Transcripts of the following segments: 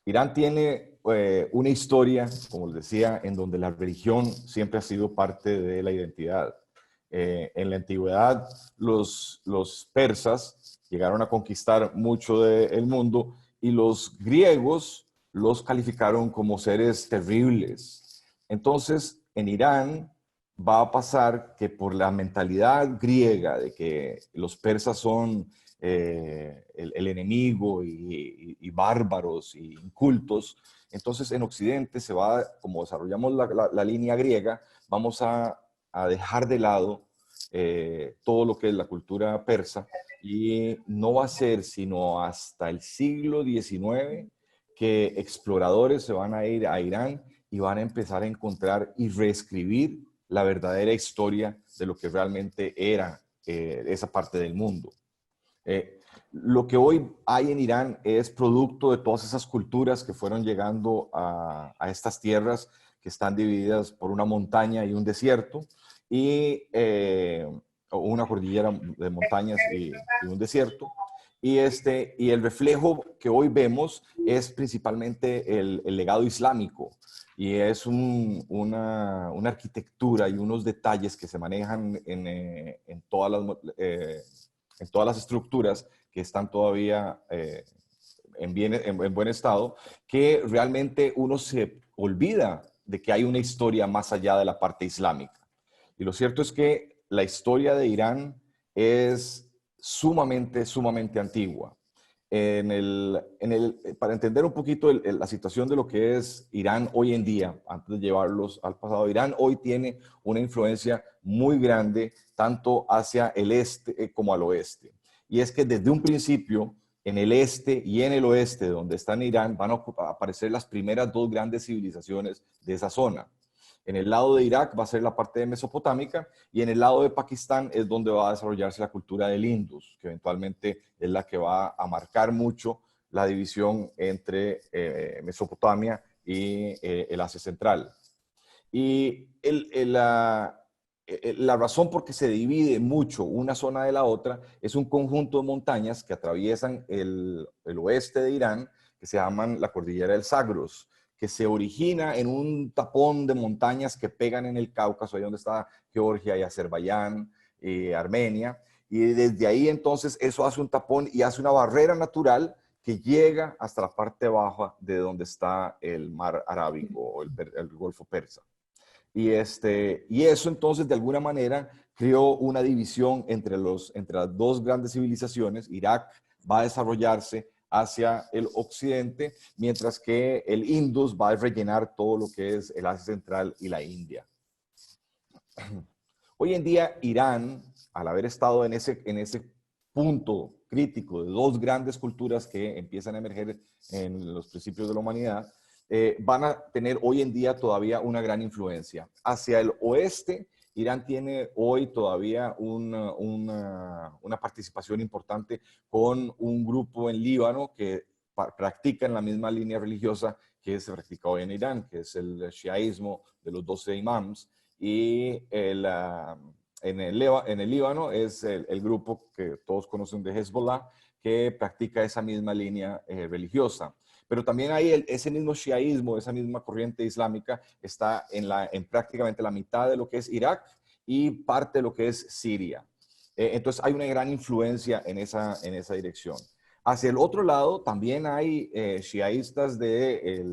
Irán tiene una historia, como les decía, en donde la religión siempre ha sido parte de la identidad. En la antigüedad, los persas llegaron a conquistar mucho del mundo y los griegos los calificaron como seres terribles. Entonces, en Irán va a pasar que por la mentalidad griega de que los persas son el enemigo y bárbaros y incultos, entonces en Occidente se va, como desarrollamos la línea griega, vamos a dejar de lado todo lo que es la cultura persa y no va a ser sino hasta el siglo XIX que exploradores se van a ir a Irán y van a empezar a encontrar y reescribir la verdadera historia de lo que realmente era esa parte del mundo. Lo que hoy hay en Irán es producto de todas esas culturas que fueron llegando a estas tierras que están divididas por una montaña y un desierto, y una cordillera de montañas y un desierto. Y el reflejo que hoy vemos es principalmente el legado islámico, y es una arquitectura y unos detalles que se manejan en todas las estructuras que están todavía en buen estado, que realmente uno se olvida de que hay una historia más allá de la parte islámica. Y lo cierto es que la historia de Irán es sumamente antigua. Para entender un poquito la situación de lo que es Irán hoy en día, antes de llevarlos al pasado, Irán hoy tiene una influencia muy grande tanto hacia el este como al oeste. Y es que desde un principio, en el este y en el oeste, donde está en Irán, van a aparecer las primeras dos grandes civilizaciones de esa zona. En el lado de Irak va a ser la parte de mesopotámica, y en el lado de Pakistán es donde va a desarrollarse la cultura del Indus, que eventualmente es la que va a marcar mucho la división entre Mesopotamia y el Asia Central. Y la razón por que se divide mucho una zona de la otra es un conjunto de montañas que atraviesan el oeste de Irán, que se llaman la cordillera del Zagros, que se origina en un tapón de montañas que pegan en el Cáucaso, ahí donde está Georgia y Azerbaiyán y Armenia. Y desde ahí entonces eso hace un tapón y hace una barrera natural que llega hasta la parte baja de donde está el mar Arábigo o el Golfo Persa. Y eso entonces de alguna manera creó una división entre las dos grandes civilizaciones. Irak va a desarrollarse hacia el occidente, mientras que el Indus va a rellenar todo lo que es el Asia Central y la India. Hoy en día Irán, al haber estado en ese punto crítico de dos grandes culturas que empiezan a emerger en los principios de la humanidad, van a tener hoy en día todavía una gran influencia. Hacia el oeste, Irán tiene hoy todavía una participación importante con un grupo en Líbano que practica en la misma línea religiosa que se practica hoy en Irán, que es el shiaísmo de los 12 imams, y en el Líbano es el grupo que todos conocen de Hezbollah, que practica esa misma línea religiosa. Pero también hay ese mismo shiaísmo, esa misma corriente islámica, está en prácticamente la mitad de lo que es Irak y parte de lo que es Siria. Entonces hay una gran influencia en esa dirección. Hacia el otro lado también hay shiaístas de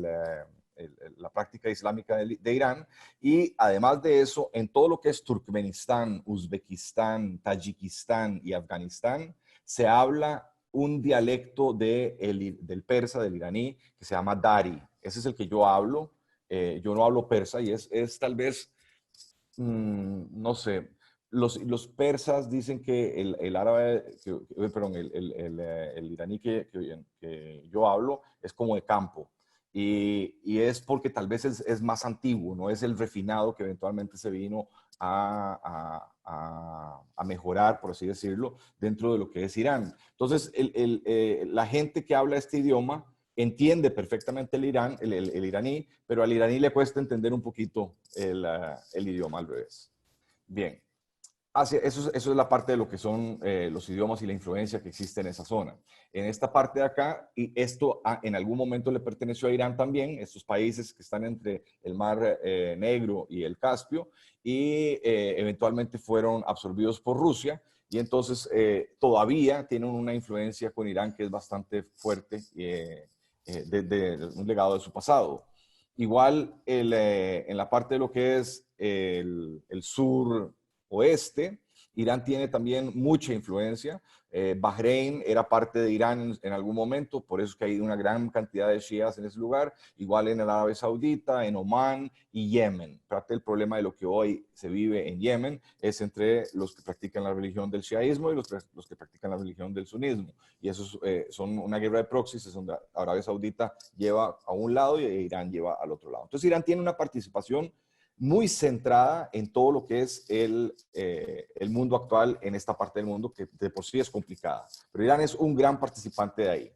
la práctica islámica de Irán, y además de eso, en todo lo que es Turkmenistán, Uzbekistán, Tayikistán y Afganistán, se habla un dialecto del persa, del iraní, que se llama Dari. Ese es el que yo hablo. Yo no hablo persa y es tal vez, no sé, los persas dicen que el árabe, perdón, el iraní que yo hablo es como de campo. Y es porque tal vez es más antiguo, no es el refinado que eventualmente se vino a mejorar, por así decirlo, dentro de lo que es Irán. Entonces, la gente que habla este idioma entiende perfectamente el iraní, pero al iraní le cuesta entender un poquito el idioma al revés. Bien. Eso es la parte de lo que son los idiomas y la influencia que existe en esa zona. En esta parte de acá, y esto en algún momento le perteneció a Irán también, estos países que están entre el Mar Negro y el Caspio, y eventualmente fueron absorbidos por Rusia, y entonces todavía tienen una influencia con Irán que es bastante fuerte, de un legado de su pasado. Igual en la parte de lo que es el sur oeste, Irán tiene también mucha influencia. Bahrein era parte de Irán en algún momento, por eso es que hay una gran cantidad de shias en ese lugar, igual en el Arabia Saudita, en Omán y Yemen. Parte del problema de lo que hoy se vive en Yemen es entre los que practican la religión del shiaísmo y los que practican la religión del sunismo. Y eso son una guerra de proxies, es donde Arabia Saudita lleva a un lado y Irán lleva al otro lado. Entonces Irán tiene una participación muy centrada en todo lo que es el mundo actual en esta parte del mundo, que de por sí es complicada. Pero Irán es un gran participante de ahí.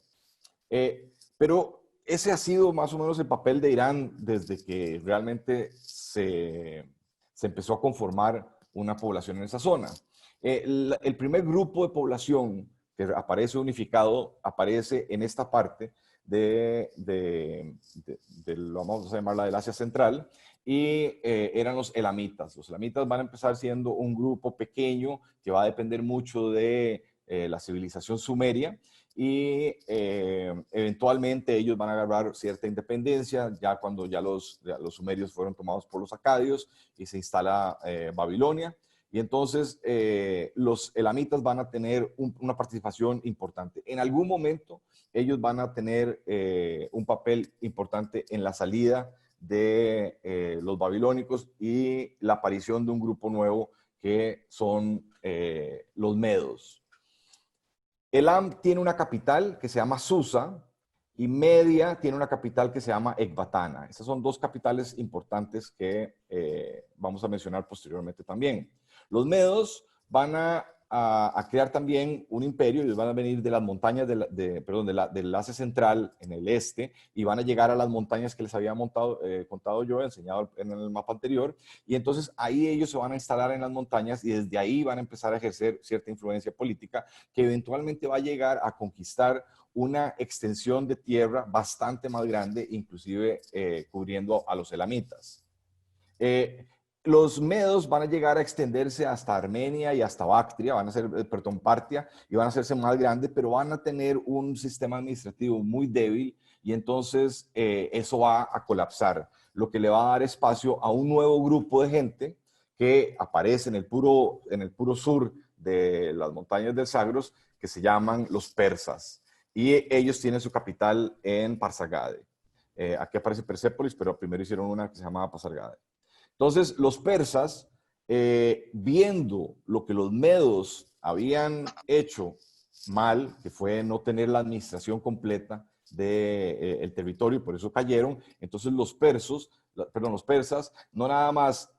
Pero ese ha sido más o menos el papel de Irán desde que realmente se empezó a conformar una población en esa zona. El primer grupo de población que aparece unificado aparece en esta parte vamos a llamarla del Asia Central, y eran los elamitas. Los elamitas van a empezar siendo un grupo pequeño que va a depender mucho de la civilización sumeria, y eventualmente ellos van a agarrar cierta independencia ya cuando los sumerios fueron tomados por los acadios y se instala Babilonia. Y entonces los elamitas van a tener una participación importante. En algún momento ellos van a tener un papel importante en la salida de los babilónicos y la aparición de un grupo nuevo que son los medos. Elam tiene una capital que se llama Susa y Media tiene una capital que se llama Ecbatana. Esas son dos capitales importantes que vamos a mencionar posteriormente también. Los medos van a crear también un imperio. Ellos van a venir de las montañas del Asia Central en el este y van a llegar a las montañas que les había contado yo, enseñado en el mapa anterior, y entonces ahí ellos se van a instalar en las montañas y desde ahí van a empezar a ejercer cierta influencia política que eventualmente va a llegar a conquistar una extensión de tierra bastante más grande, inclusive cubriendo a los elamitas. Los medos van a llegar a extenderse hasta Armenia y hasta Bactria, van a ser, perdón, Partia, y van a hacerse más grandes, pero van a tener un sistema administrativo muy débil y entonces eso va a colapsar, lo que le va a dar espacio a un nuevo grupo de gente que aparece en el puro sur de las montañas del Zagros, que se llaman los persas, y ellos tienen su capital en Parsagade. Aquí aparece Persépolis, pero primero hicieron una que se llamaba Pasargade. Entonces, los persas, viendo lo que los medos habían hecho mal, que fue no tener la administración completa del territorio, por eso cayeron, entonces los persas no nada más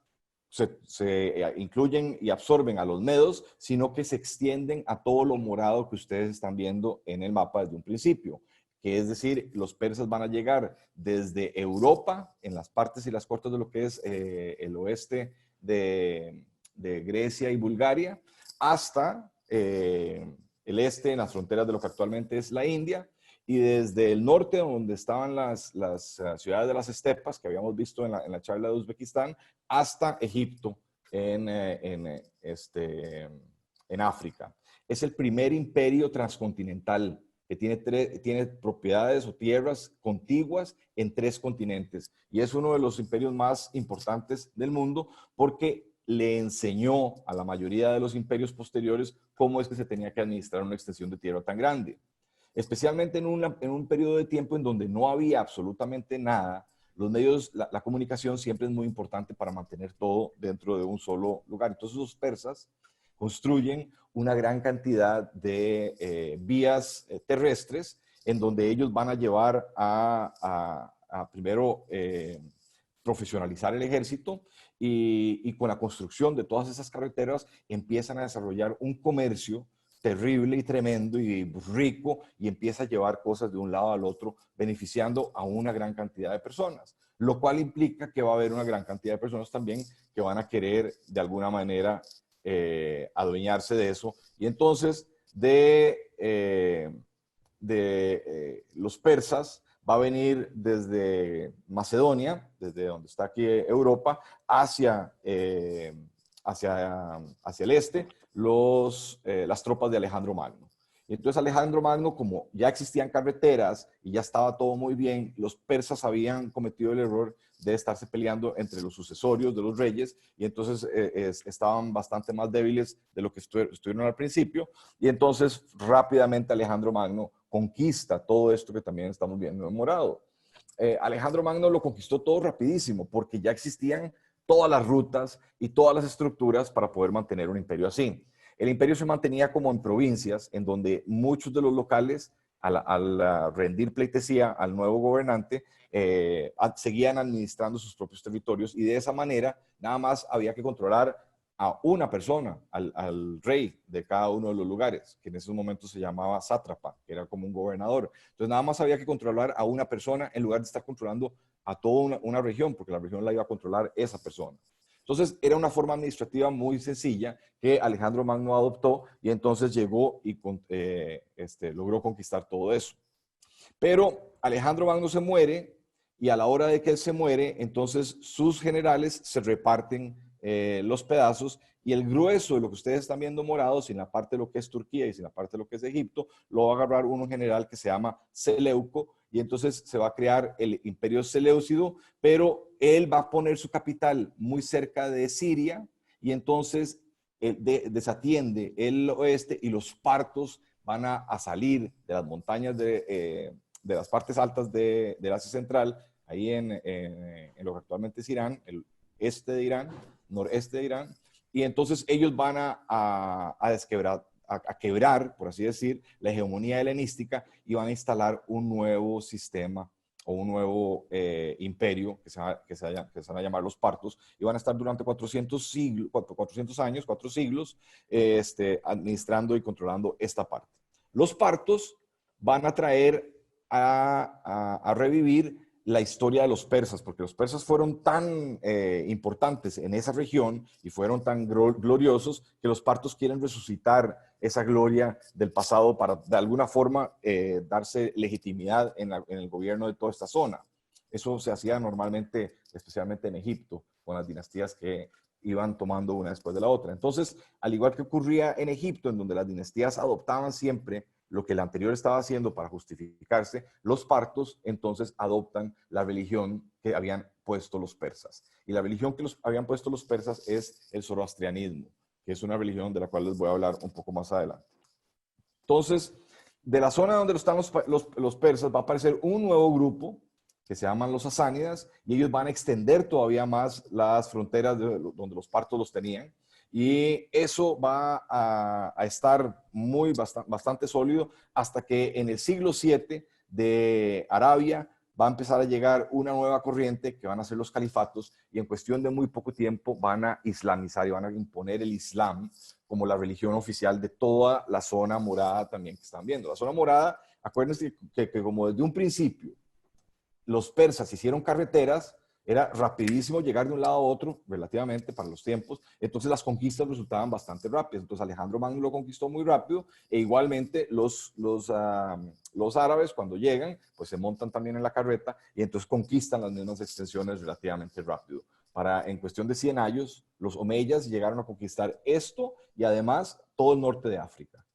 se incluyen y absorben a los medos, sino que se extienden a todo lo morado que ustedes están viendo en el mapa desde un principio, que es decir, los persas van a llegar desde Europa, en las partes y las costas de lo que es el oeste de Grecia y Bulgaria, hasta el este, en las fronteras de lo que actualmente es la India, y desde el norte, donde estaban las ciudades de las estepas, que habíamos visto en la charla de Uzbekistán, hasta Egipto, en África. Es el primer imperio transcontinental que tiene propiedades o tierras contiguas en 3 continentes. Y es uno de los imperios más importantes del mundo porque le enseñó a la mayoría de los imperios posteriores cómo es que se tenía que administrar una extensión de tierra tan grande. Especialmente en un periodo de tiempo en donde no había absolutamente nada, los medios, la comunicación siempre es muy importante para mantener todo dentro de un solo lugar. Entonces los persas construyen una gran cantidad de vías terrestres en donde ellos van a llevar a primero profesionalizar el ejército y con la construcción de todas esas carreteras empiezan a desarrollar un comercio terrible y tremendo y rico y empieza a llevar cosas de un lado al otro, beneficiando a una gran cantidad de personas, lo cual implica que va a haber una gran cantidad de personas también que van a querer de alguna manera adueñarse de eso. Y entonces los persas va a venir desde Macedonia, desde donde está aquí Europa, hacia el este, las tropas de Alejandro Magno. Y entonces Alejandro Magno, como ya existían carreteras y ya estaba todo muy bien, los persas habían cometido el error de estarse peleando entre los sucesorios de los reyes y entonces estaban bastante más débiles de lo que estuvieron al principio. Y entonces rápidamente Alejandro Magno conquista todo esto que también estamos viendo en morado. Alejandro Magno lo conquistó todo rapidísimo porque ya existían todas las rutas y todas las estructuras para poder mantener un imperio así. El imperio se mantenía como en provincias, en donde muchos de los locales, al rendir pleitesía al nuevo gobernante, seguían administrando sus propios territorios y de esa manera nada más había que controlar a una persona, al rey de cada uno de los lugares, que en esos momentos se llamaba sátrapa, que era como un gobernador. Entonces nada más había que controlar a una persona en lugar de estar controlando a toda una región, porque la región la iba a controlar esa persona. Entonces era una forma administrativa muy sencilla que Alejandro Magno adoptó y entonces llegó y logró conquistar todo eso. Pero Alejandro Magno se muere y a la hora de que él se muere, entonces sus generales se reparten los pedazos y el grueso de lo que ustedes están viendo morado, sin la parte de lo que es Turquía y sin la parte de lo que es Egipto, lo va a agarrar un general que se llama Seleuco y entonces se va a crear el imperio seleucido, pero él va a poner su capital muy cerca de Siria y entonces desatiende el oeste y los partos van a salir de las montañas de las partes altas del Asia Central, ahí en lo que actualmente es Irán, el este de Irán, noreste de Irán, y entonces ellos van a quebrar, por así decir, la hegemonía helenística y van a instalar un nuevo sistema o un nuevo imperio que se van a llamar los partos y van a estar durante 400 años, 4 siglos, administrando y controlando esta parte. Los partos van a traer a revivir la historia de los persas, porque los persas fueron tan importantes en esa región y fueron tan gloriosos que los partos quieren resucitar esa gloria del pasado para de alguna forma darse legitimidad en el gobierno de toda esta zona. Eso se hacía normalmente, especialmente en Egipto, con las dinastías que iban tomando una después de la otra. Entonces, al igual que ocurría en Egipto, en donde las dinastías adoptaban siempre lo que el anterior estaba haciendo para justificarse, los partos entonces adoptan la religión que habían puesto los persas. Y la religión que habían puesto los persas es el zoroastrianismo, que es una religión de la cual les voy a hablar un poco más adelante. Entonces, de la zona donde están los persas va a aparecer un nuevo grupo que se llaman los sasánidas y ellos van a extender todavía más las fronteras donde los partos los tenían. Y eso va a estar bastante sólido hasta que en el siglo VII de Arabia va a empezar a llegar una nueva corriente que van a ser los califatos y en cuestión de muy poco tiempo van a islamizar y van a imponer el Islam como la religión oficial de toda la zona morada también que están viendo. La zona morada, acuérdense que como desde un principio los persas hicieron carreteras, era rapidísimo llegar de un lado a otro, relativamente para los tiempos, entonces las conquistas resultaban bastante rápidas. Entonces Alejandro Magno lo conquistó muy rápido e igualmente los árabes cuando llegan, pues se montan también en la carreta y entonces conquistan las mismas extensiones relativamente rápido. En cuestión de 100 años, los omeyas llegaron a conquistar esto y además todo el norte de África.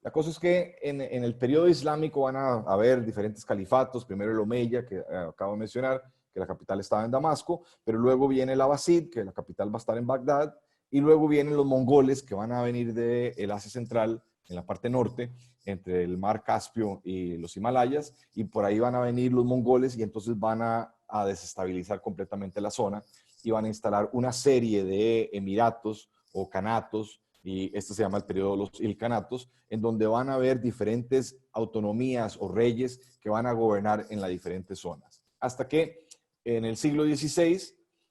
La cosa es que en el periodo islámico van a haber diferentes califatos, primero el Omeya, que acabo de mencionar, que la capital estaba en Damasco, pero luego viene el Abbasid, que la capital va a estar en Bagdad, y luego vienen los mongoles, que van a venir del Asia Central, en la parte norte, entre el mar Caspio y los Himalayas, y por ahí van a venir los mongoles y entonces van a desestabilizar completamente la zona y van a instalar una serie de emiratos o canatos, y este se llama el periodo de los ilcanatos, en donde van a haber diferentes autonomías o reyes que van a gobernar en las diferentes zonas. Hasta que en el siglo XVI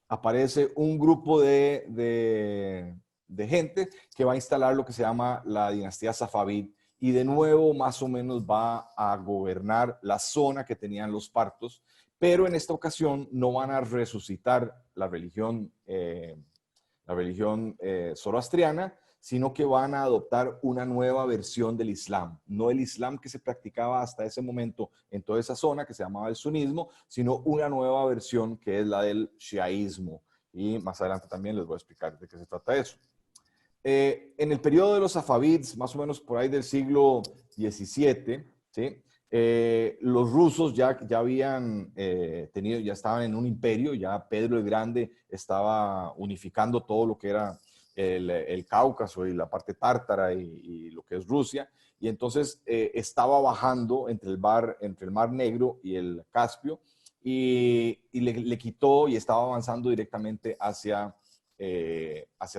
aparece un grupo de gente que va a instalar lo que se llama la dinastía Safavid y de nuevo más o menos va a gobernar la zona que tenían los partos, pero en esta ocasión no van a resucitar la religión la religión zoroastriana, sino que van a adoptar una nueva versión del Islam. No el Islam que se practicaba hasta ese momento en toda esa zona, que se llamaba el sunismo, sino una nueva versión que es la del shiaísmo. Y más adelante también les voy a explicar de qué se trata eso. En el periodo de los safavids, más o menos por ahí del siglo XVII, ¿sí? Los rusos ya habían ya estaban en un imperio, ya Pedro el Grande estaba unificando todo lo que era el Cáucaso y la parte tártara y lo que es Rusia, y entonces estaba bajando entre el Mar Negro y el Caspio, y le quitó y estaba avanzando directamente hacia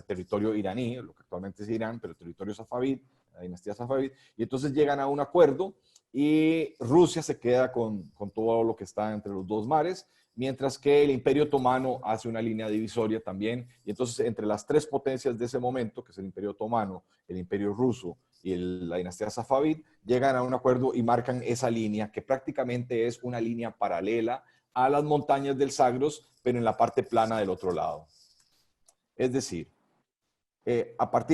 territorio iraní, lo que actualmente es Irán, pero territorio safavid, la dinastía safavid, y entonces llegan a un acuerdo y Rusia se queda con todo lo que está entre los dos mares, mientras que el Imperio Otomano hace una línea divisoria también, y entonces entre las tres potencias de ese momento, que es el Imperio Otomano, el Imperio Ruso y la dinastía safavid, llegan a un acuerdo y marcan esa línea, que prácticamente es una línea paralela a las montañas del Zagros, pero en la parte plana del otro lado. Es decir, después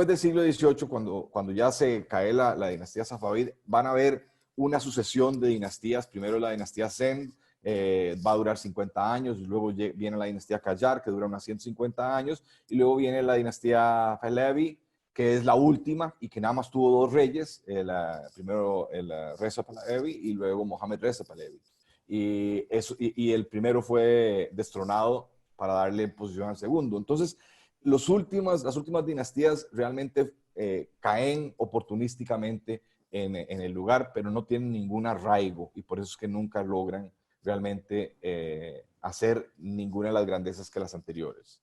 del siglo XVIII, cuando ya se cae la dinastía safavid, van a haber una sucesión de dinastías. Primero la dinastía Zend, va a durar 50 años, y luego viene la dinastía Qajar, que dura unos 150 años, y luego viene la dinastía Pahlavi, que es la última y que nada más tuvo dos reyes, primero el Reza Pahlavi y luego Mohammed Reza Pahlavi. Y el primero fue destronado para darle posición al segundo. Entonces, las últimas dinastías realmente caen oportunísticamente en el lugar, pero no tienen ningún arraigo, y por eso es que nunca logran realmente hacer ninguna de las grandezas que las anteriores.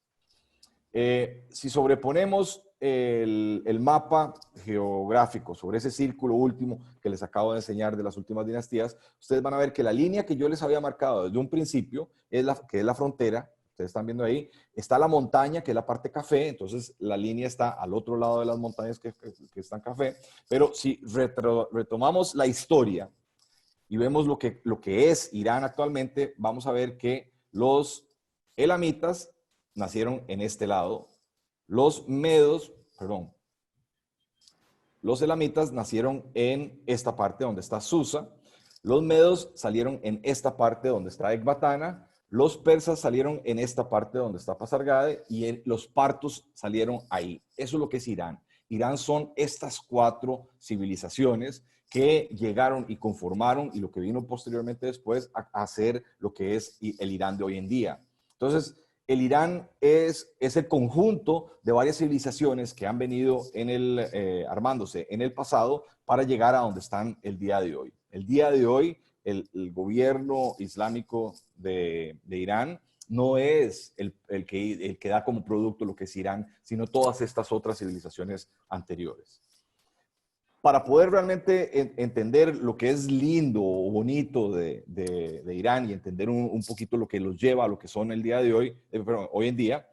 Si sobreponemos el mapa geográfico sobre ese círculo último que les acabo de enseñar de las últimas dinastías, ustedes van a ver que la línea que yo les había marcado desde un principio, que es la frontera, ustedes están viendo ahí, está la montaña, que es la parte café, entonces la línea está al otro lado de las montañas que están café, pero si retomamos la historia y vemos lo que es Irán actualmente, vamos a ver que los elamitas nacieron en este lado, los elamitas nacieron en esta parte donde está Susa, los medos salieron en esta parte donde está Ecbatana, los persas salieron en esta parte donde está Pasargade, y los partos salieron ahí. Eso es lo que es Irán. Irán son estas cuatro civilizaciones que llegaron y conformaron, y lo que vino posteriormente después a ser lo que es el Irán de hoy en día. Entonces, el Irán es el conjunto de varias civilizaciones que han venido armándose en el pasado para llegar a donde están el día de hoy. El día de hoy, el gobierno islámico de Irán no es el que da como producto lo que es Irán, sino todas estas otras civilizaciones anteriores. Para poder realmente entender lo que es lindo o bonito de Irán, y entender un poquito lo que los lleva a lo que son el día de hoy, hoy en día,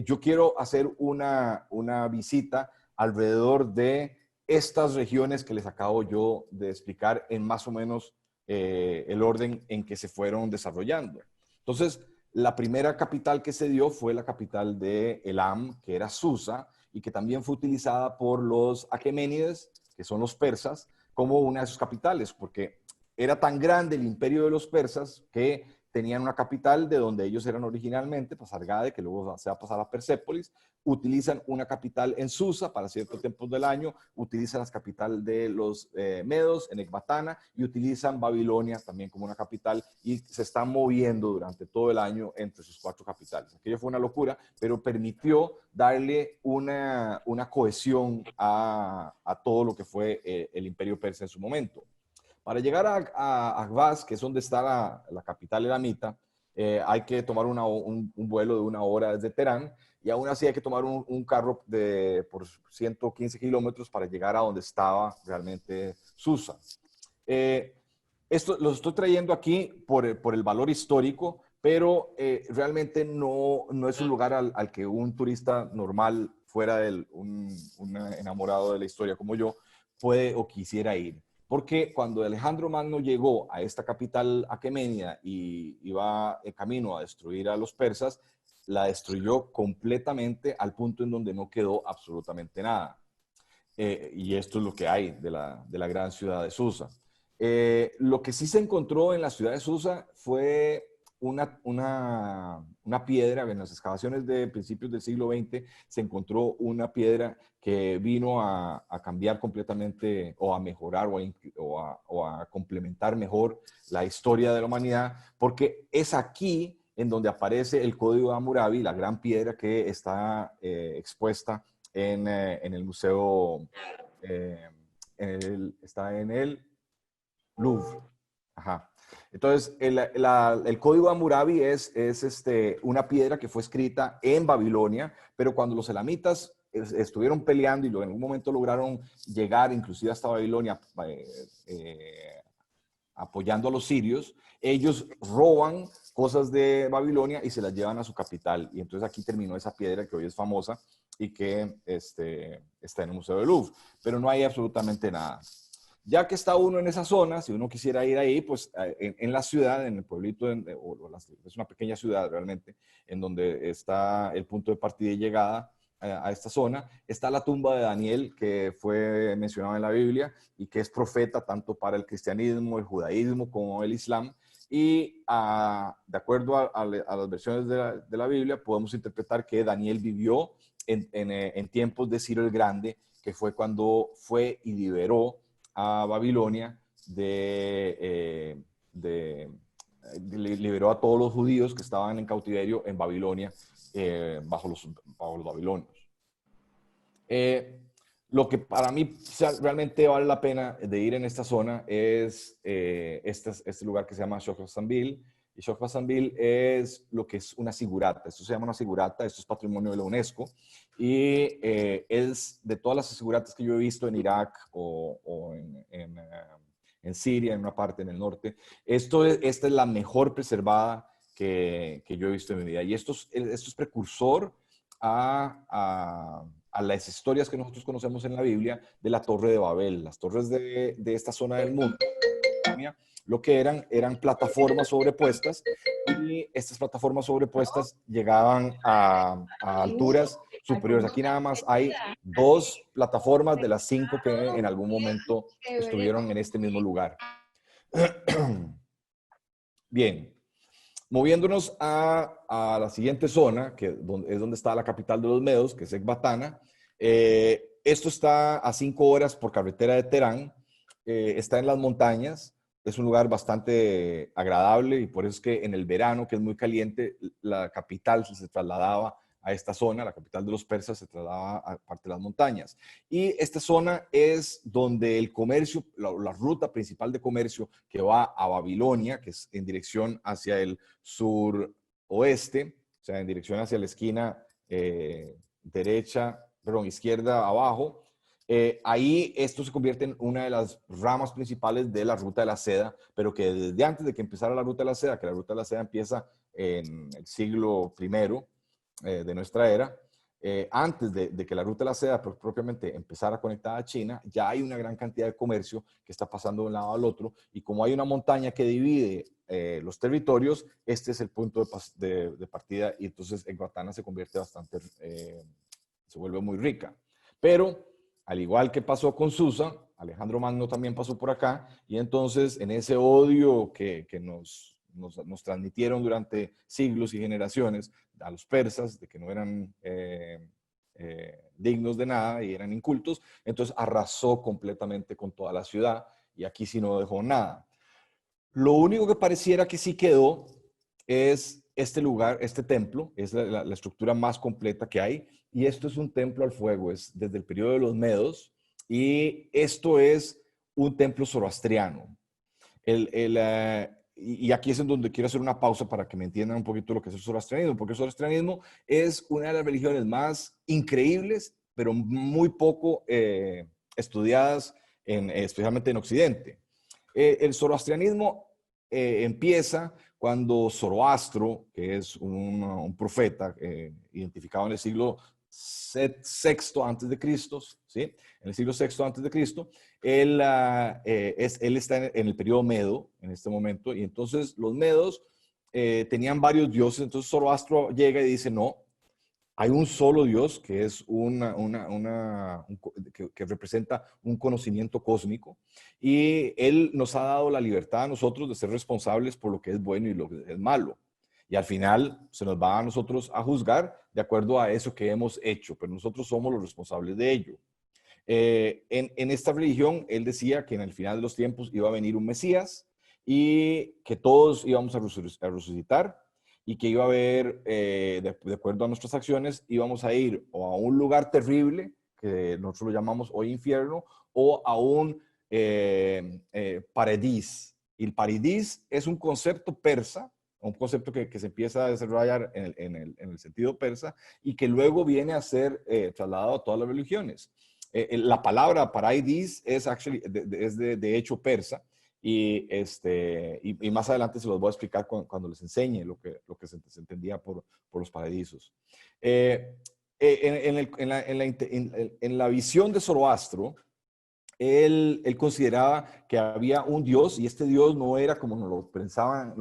yo quiero hacer una visita alrededor de estas regiones que les acabo yo de explicar en más o menos el orden en que se fueron desarrollando. Entonces, la primera capital que se dio fue la capital de Elam, que era Susa, y que también fue utilizada por los aqueménides, que son los persas, como una de sus capitales, porque era tan grande el imperio de los persas que tenían una capital de donde ellos eran originalmente, Pasargade, que luego se va a pasar a Persépolis. Utilizan una capital en Susa para ciertos tiempos del año, utilizan la capital de los medos en Ecbatana, y utilizan Babilonia también como una capital, y se están moviendo durante todo el año entre sus cuatro capitales. Aquello fue una locura, pero permitió darle una cohesión a todo lo que fue el imperio persa en su momento. Para llegar a Ahvaz, que es donde está la capital elamita, hay que tomar un vuelo de 1 hora desde Teherán, y aún así hay que tomar un carro por 115 kilómetros para llegar a donde estaba realmente Susa. Esto lo estoy trayendo aquí por el valor histórico, pero realmente no es un lugar al que un turista normal, fuera de un enamorado de la historia como yo, puede o quisiera ir. Porque cuando Alejandro Magno llegó a esta capital aquemenida y iba en camino a destruir a los persas, la destruyó completamente al punto en donde no quedó absolutamente nada. Y esto es lo que hay de la gran ciudad de Susa. Lo que sí se encontró en la ciudad de Susa fue una piedra. En las excavaciones de principios del siglo XX se encontró una piedra que vino a cambiar completamente o a mejorar o a complementar mejor la historia de la humanidad, porque es aquí en donde aparece el Código de Hammurabi, la gran piedra que está expuesta en el museo, eh, está en el Louvre. Ajá. Entonces, el Código de Hammurabi es una piedra que fue escrita en Babilonia, pero cuando los elamitas estuvieron peleando y en algún momento lograron llegar inclusive hasta Babilonia, apoyando a los sirios, ellos roban cosas de Babilonia y se las llevan a su capital. Y entonces aquí terminó esa piedra que hoy es famosa y que está en el Museo del Louvre. Pero no hay absolutamente nada. Ya que está uno en esa zona, si uno quisiera ir ahí, pues en la ciudad, en el pueblito, es una pequeña ciudad realmente, en donde está el punto de partida y llegada a esta zona, está la tumba de Daniel, que fue mencionado en la Biblia y que es profeta tanto para el cristianismo, el judaísmo como el islam. Y de acuerdo a las versiones de la Biblia, podemos interpretar que Daniel vivió en tiempos de Ciro el Grande, que fue cuando fue y liberó a Babilonia liberó a todos los judíos que estaban en cautiverio en Babilonia bajo los babilonios. Lo que para mí realmente vale la pena de ir en esta zona es este lugar que se llama Shokhasanbil. Y Shokhasanbil es lo que es una sigurata. Esto se llama una sigurata, esto es patrimonio de la UNESCO. Y es de todas las siguratas que yo he visto en Irak o en Siria, en una parte en el norte, esta es la mejor preservada que yo he visto en mi vida. Y esto es precursor a las historias que nosotros conocemos en la Biblia de la Torre de Babel. Las torres de esta zona del mundo, lo que eran plataformas sobrepuestas, y estas plataformas sobrepuestas llegaban a alturas superiores. Aquí nada más hay 2 plataformas de las 5 que en algún momento estuvieron en este mismo lugar. Bien, moviéndonos a la siguiente zona, que es donde está la capital de los medos, que es Ecbatana. Esto está a 5 horas por carretera de Teherán. Está en las montañas. Es un lugar bastante agradable y por eso es que en el verano, que es muy caliente, la capital se trasladaba a esta zona, la capital de los persas se trasladaba a parte de las montañas. Y esta zona es donde el comercio, la ruta principal de comercio que va a Babilonia, que es en dirección hacia el suroeste, o sea, en dirección hacia la esquina izquierda abajo. Ahí esto se convierte en una de las ramas principales de la ruta de la seda, pero que desde antes de que empezara la ruta de la seda, que la ruta de la seda empieza en el siglo I de nuestra era, antes de que la ruta de la seda propiamente empezara conectada a China, ya hay una gran cantidad de comercio que está pasando de un lado al otro, y como hay una montaña que divide los territorios, este es el punto de partida, y entonces Ecbatana se convierte bastante, se vuelve muy rica. Pero al igual que pasó con Susa, Alejandro Magno también pasó por acá, y entonces en ese odio que nos transmitieron durante siglos y generaciones a los persas, de que no eran dignos de nada y eran incultos, entonces arrasó completamente con toda la ciudad, y aquí sí no dejó nada. Lo único que pareciera que sí quedó es este lugar, este templo, es la estructura más completa que hay, y esto es un templo al fuego, es desde el periodo de los Medos, y esto es un templo zoroastriano. Y aquí es en donde quiero hacer una pausa para que me entiendan un poquito lo que es el zoroastrianismo, porque el zoroastrianismo es una de las religiones más increíbles, pero muy poco estudiadas, especialmente en Occidente. El zoroastrianismo empieza cuando Zoroastro, que es un profeta identificado en el siglo VI antes de Cristo, ¿sí? En el siglo VI antes de Cristo, él está en el periodo medo en este momento, y entonces los medos tenían varios dioses. Entonces Zoroastro llega y dice, no, hay un solo Dios que es que representa un conocimiento cósmico, y Él nos ha dado la libertad a nosotros de ser responsables por lo que es bueno y lo que es malo. Y al final se nos va a nosotros a juzgar de acuerdo a eso que hemos hecho, pero nosotros somos los responsables de ello. En esta religión, él decía que en el final de los tiempos iba a venir un Mesías y que todos íbamos a resucitar, y que iba a haber, de acuerdo a nuestras acciones, íbamos a ir o a un lugar terrible, que nosotros lo llamamos hoy infierno, o a un paradís. Y el paradís es un concepto persa, un concepto que se empieza a desarrollar en el sentido persa, y que luego viene a ser trasladado a todas las religiones. La palabra paradis es, de hecho persa, y más adelante se los voy a explicar cuando les enseñe lo que se entendía por los paradisos. En la visión de Zoroastro, él consideraba que había un Dios, y este Dios no era como nos lo pensaban,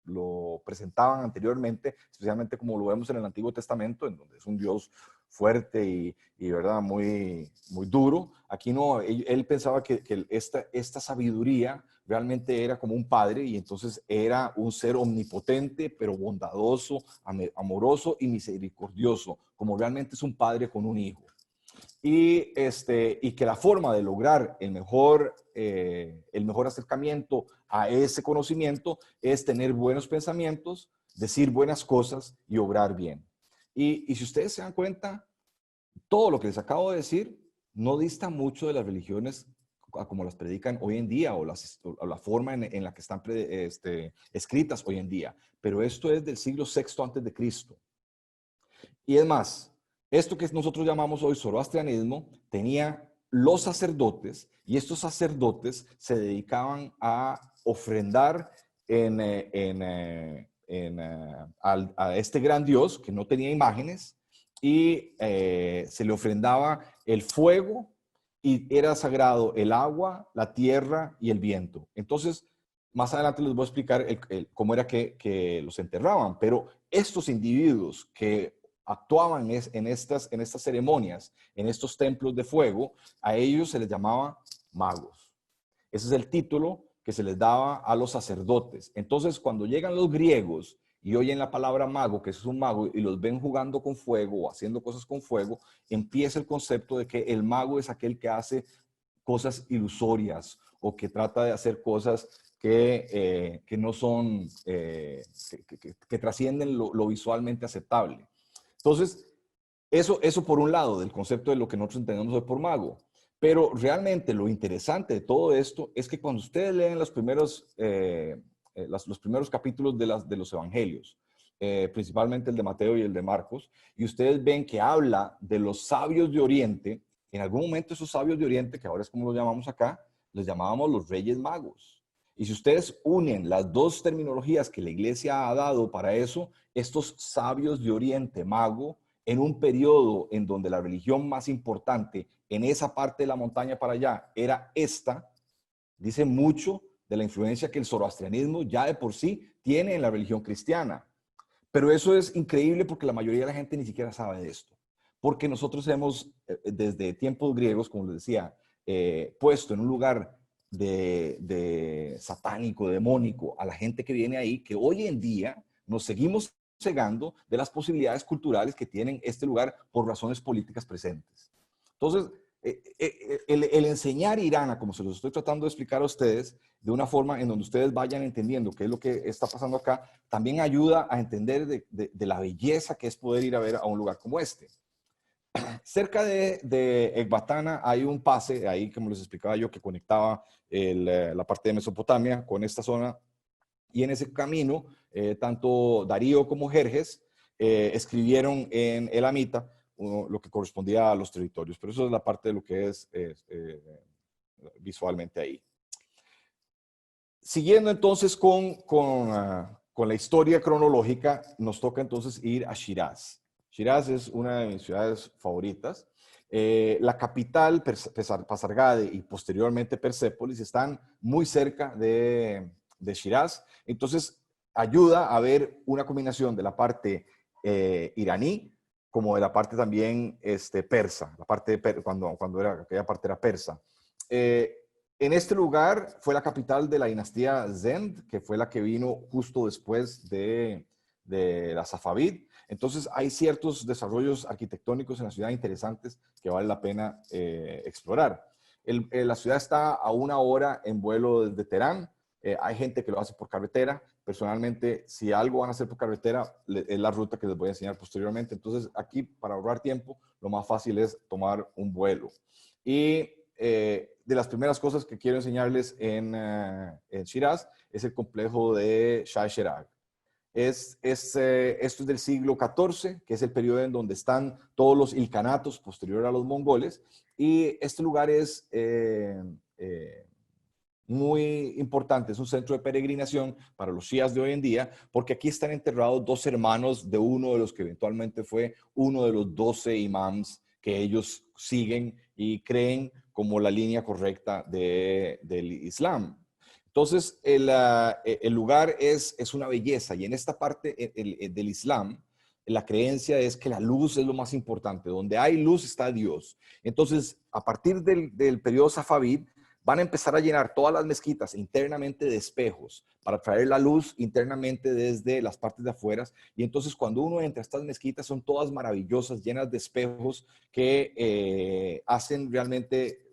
lo presentaban anteriormente, especialmente como lo vemos en el Antiguo Testamento, en donde es un Dios fuerte y ¿verdad? Muy, muy duro. Aquí no, él pensaba que esta sabiduría realmente era como un padre, y entonces era un ser omnipotente, pero bondadoso, amoroso y misericordioso, como realmente es un padre con un hijo. Y que la forma de lograr el mejor acercamiento a ese conocimiento es tener buenos pensamientos, decir buenas cosas y obrar bien. Y si ustedes se dan cuenta, todo lo que les acabo de decir no dista mucho de las religiones como las predican hoy en día, o la forma en la que están escritas hoy en día. Pero esto es del siglo VI antes de Cristo. Y es más, esto que nosotros llamamos hoy zoroastrianismo tenía los sacerdotes, y estos sacerdotes se dedicaban a ofrendar a este gran Dios que no tenía imágenes, y se le ofrendaba el fuego, y era sagrado el agua, la tierra y el viento. Entonces, más adelante les voy a explicar cómo era que los enterraban, pero estos individuos que actuaban en estas ceremonias, en estos templos de fuego, a ellos se les llamaba magos. Ese es el título que se les daba a los sacerdotes. Entonces, cuando llegan los griegos y oyen la palabra mago, que es un mago, y los ven jugando con fuego o haciendo cosas con fuego, empieza el concepto de que el mago es aquel que hace cosas ilusorias, o que trata de hacer cosas que no son, que trascienden lo visualmente aceptable. Entonces, eso por un lado, del concepto de lo que nosotros entendemos hoy por mago. Pero realmente lo interesante de todo esto es que cuando ustedes leen los primeros capítulos de los evangelios, principalmente el de Mateo y el de Marcos, y ustedes ven que habla de los sabios de Oriente, en algún momento esos sabios de Oriente, que ahora es como los llamamos acá, les llamábamos los Reyes Magos. Y si ustedes unen las dos terminologías que la iglesia ha dado para eso, estos sabios de Oriente, mago, en un periodo en donde la religión más importante en esa parte de la montaña para allá era esta, dice mucho de la influencia que el zoroastrianismo ya de por sí tiene en la religión cristiana. Pero eso es increíble porque la mayoría de la gente ni siquiera sabe de esto. Porque nosotros hemos, desde tiempos griegos, como les decía, puesto en un lugar de satánico, demónico, a la gente que viene ahí, que hoy en día nos seguimos cegando de las posibilidades culturales que tienen este lugar por razones políticas presentes. Entonces, el enseñar Irana, como se los estoy tratando de explicar a ustedes, de una forma en donde ustedes vayan entendiendo qué es lo que está pasando acá, también ayuda a entender de la belleza que es poder ir a ver a un lugar como este. Cerca de Ecbatana hay un pase, ahí como les explicaba yo, que conectaba la parte de Mesopotamia con esta zona, y en ese camino, tanto Darío como Jerjes escribieron en Elamita lo que correspondía a los territorios, pero eso es la parte de lo que es visualmente ahí. Siguiendo entonces con la historia cronológica, nos toca entonces ir a Shiraz. Shiraz es una de mis ciudades favoritas. La capital, Pasargade, y posteriormente Persépolis, están muy cerca de de Shiraz. Entonces, ayuda a ver una combinación de la parte iraní como de la parte también persa, la parte de cuando aquella parte era persa. En este lugar fue la capital de la dinastía Zend, que fue la que vino justo después de la Safavid. Entonces hay ciertos desarrollos arquitectónicos en la ciudad interesantes que vale la pena explorar. La ciudad está a 1 hora en vuelo desde Teherán. Hay gente que lo hace por carretera. Personalmente, si algo van a hacer por carretera, es la ruta que les voy a enseñar posteriormente. Entonces, aquí, para ahorrar tiempo, lo más fácil es tomar un vuelo. Y de las primeras cosas que quiero enseñarles en Shiraz es el complejo de Shah Cheragh. Esto es del siglo XIV, que es el periodo en donde están todos los ilkhanatos posterior a los mongoles. Y este lugar es muy importante, es un centro de peregrinación para los shias de hoy en día, porque aquí están enterrados 2 hermanos de uno de los que eventualmente fue uno de los 12 imams que ellos siguen y creen como la línea correcta del Islam. Entonces, el lugar es una belleza y en esta parte del Islam, la creencia es que la luz es lo más importante. Donde hay luz está Dios. Entonces, a partir del periodo Safavid, van a empezar a llenar todas las mezquitas internamente de espejos para traer la luz internamente desde las partes de afuera. Y entonces cuando uno entra a estas mezquitas son todas maravillosas, llenas de espejos que hacen realmente,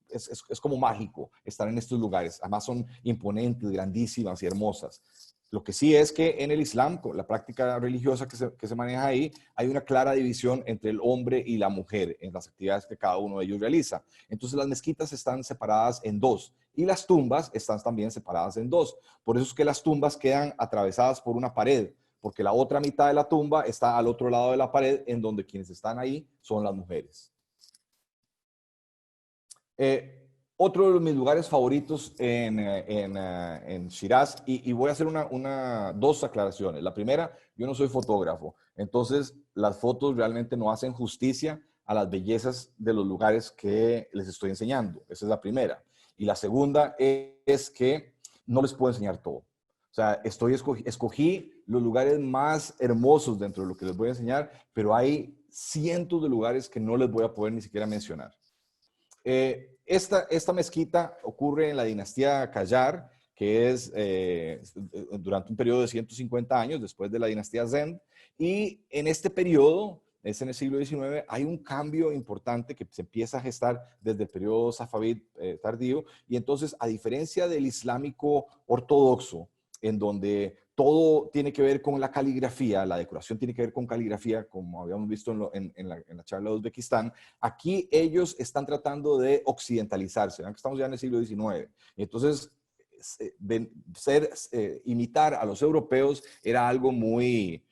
es como mágico estar en estos lugares. Además son imponentes, grandísimas y hermosas. Lo que sí es que en el Islam, con la práctica religiosa que se maneja ahí, hay una clara división entre el hombre y la mujer en las actividades que cada uno de ellos realiza. Entonces las mezquitas están separadas en 2 y las tumbas están también separadas en 2. Por eso es que las tumbas quedan atravesadas por una pared, porque la otra mitad de la tumba está al otro lado de la pared, en donde quienes están ahí son las mujeres. Otro de mis lugares favoritos en Shiraz, y voy a hacer 2 aclaraciones. La primera, yo no soy fotógrafo, entonces las fotos realmente no hacen justicia a las bellezas de los lugares que les estoy enseñando. Esa es la primera. Y la segunda es que no les puedo enseñar todo. O sea, escogí los lugares más hermosos dentro de lo que les voy a enseñar, pero hay cientos de lugares que no les voy a poder ni siquiera mencionar. Esta mezquita ocurre en la dinastía Qajar, que es durante un periodo de 150 años después de la dinastía Zend, y en este periodo, es en el siglo XIX, hay un cambio importante que se empieza a gestar desde el periodo Safavid tardío, y entonces, a diferencia del islámico ortodoxo, en donde todo tiene que ver con la caligrafía, la decoración tiene que ver con caligrafía, como habíamos visto en la charla de Uzbekistán. Aquí ellos están tratando de occidentalizarse. Vean que estamos ya en el siglo XIX. Entonces, imitar a los europeos era algo muy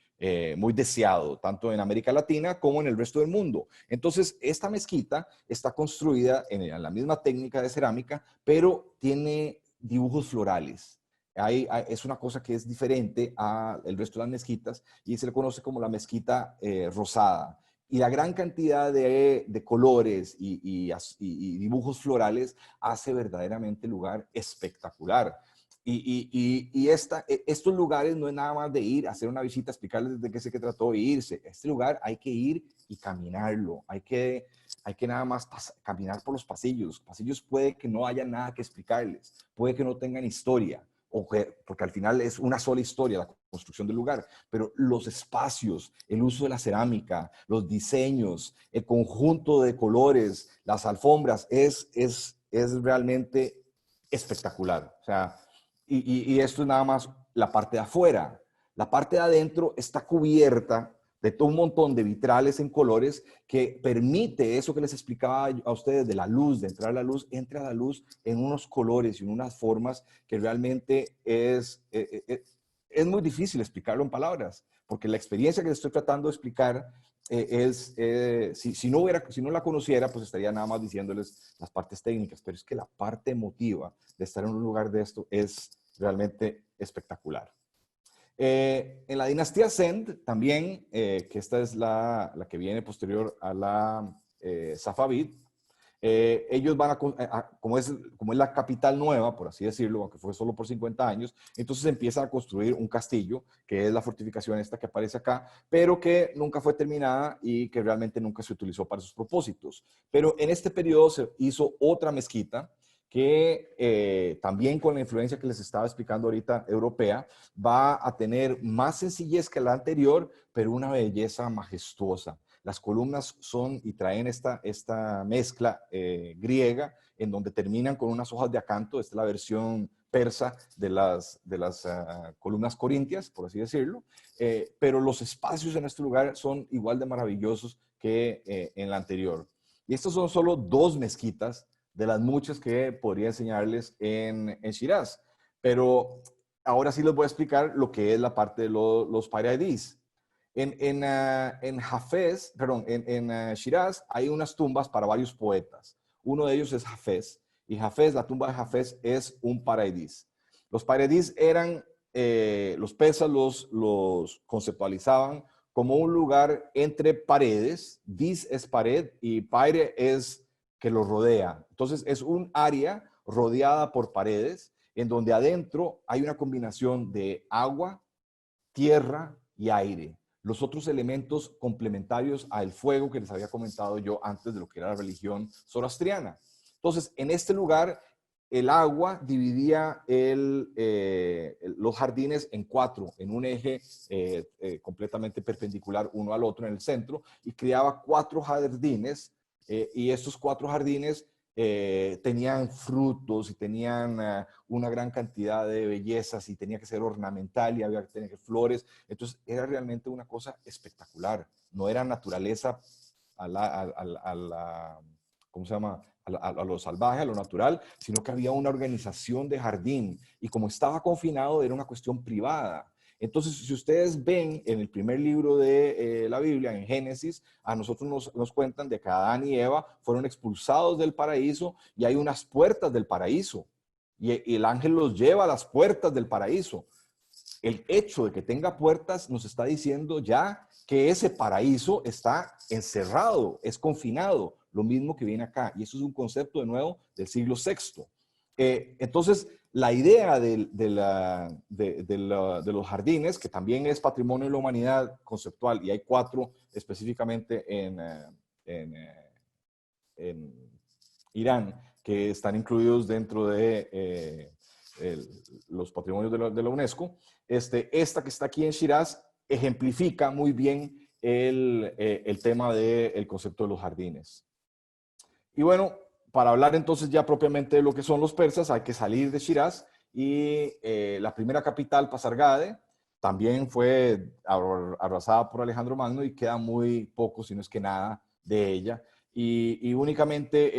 deseado, tanto en América Latina como en el resto del mundo. Entonces, esta mezquita está construida en la misma técnica de cerámica, pero tiene dibujos florales. Es una cosa que es diferente al resto de las mezquitas y se le conoce como la mezquita rosada. Y la gran cantidad de colores y dibujos florales hace verdaderamente el lugar espectacular. Estos lugares no es nada más de ir, hacer una visita, explicarles de qué se trató e irse. Este lugar hay que ir y caminarlo. Hay que nada más caminar por los pasillos. Pasillos puede que no haya nada que explicarles, puede que no tengan historia, porque al final es una sola historia la construcción del lugar, pero los espacios, el uso de la cerámica, los diseños, el conjunto de colores, las alfombras, es realmente espectacular. O sea, y esto es nada más la parte de afuera. La parte de adentro está cubierta de todo un montón de vitrales en colores que permite eso que les explicaba a ustedes de la luz, de entrar a la luz, entra la luz en unos colores y en unas formas que realmente es muy difícil explicarlo en palabras, porque la experiencia que les estoy tratando de explicar si no la conociera, pues estaría nada más diciéndoles las partes técnicas, pero es que la parte emotiva de estar en un lugar de esto es realmente espectacular. En la dinastía Zend también, que esta es la que viene posterior a la Safavid, ellos van como es la capital nueva, por así decirlo, aunque fue solo por 50 años, entonces empiezan a construir un castillo, que es la fortificación esta que aparece acá, pero que nunca fue terminada y que realmente nunca se utilizó para sus propósitos. Pero en este periodo se hizo otra mezquita, que también con la influencia que les estaba explicando ahorita europea, va a tener más sencillez que la anterior, pero una belleza majestuosa. Las columnas son y traen esta mezcla griega, en donde terminan con unas hojas de acanto. Esta es la versión persa de las columnas corintias, por así decirlo. Pero los espacios en este lugar son igual de maravillosos que en la anterior. Y estas son solo dos mezquitas de las muchas que podría enseñarles en Shiraz. Pero ahora sí les voy a explicar lo que es la parte de los paradis. En Hafez, perdón, Shiraz hay unas tumbas para varios poetas. Uno de ellos es Hafez, y Hafez, la tumba de Hafez es un paradis. Los paradis eran, los persas los conceptualizaban como un lugar entre paredes. Dis es pared y paire es que lo rodea. Entonces es un área rodeada por paredes en donde adentro hay una combinación de agua, tierra y aire. Los otros elementos complementarios al fuego que les había comentado yo antes de lo que era la religión zoroastriana. Entonces, en este lugar, el agua dividía los jardines en cuatro, en un eje completamente perpendicular uno al otro en el centro, y creaba cuatro jardines, y estos cuatro jardines tenían frutos y tenían una gran cantidad de bellezas y tenía que ser ornamental y había que tener flores. Entonces era realmente una cosa espectacular. No era naturaleza ¿cómo se llama? A lo salvaje, a lo natural, sino que había una organización de jardín y como estaba confinado era una cuestión privada. Entonces, si ustedes ven en el primer libro de la Biblia, en Génesis, a nosotros nos cuentan de que Adán y Eva fueron expulsados del paraíso y hay unas puertas del paraíso. Y el ángel los lleva a las puertas del paraíso. El hecho de que tenga puertas nos está diciendo ya que ese paraíso está encerrado, es confinado, lo mismo que viene acá. Y eso es un concepto de nuevo del siglo VI. Entonces, la idea de los jardines, que también es patrimonio de la humanidad conceptual, y hay cuatro específicamente en Irán, que están incluidos dentro de los patrimonios de la UNESCO. Esta que está aquí en Shiraz ejemplifica muy bien el tema del concepto de los jardines. Y bueno, para hablar entonces ya propiamente de lo que son los persas, hay que salir de Shiraz y la primera capital, Pasargade, también fue arrasada por Alejandro Magno y queda muy poco, si no es que nada, de ella. Y únicamente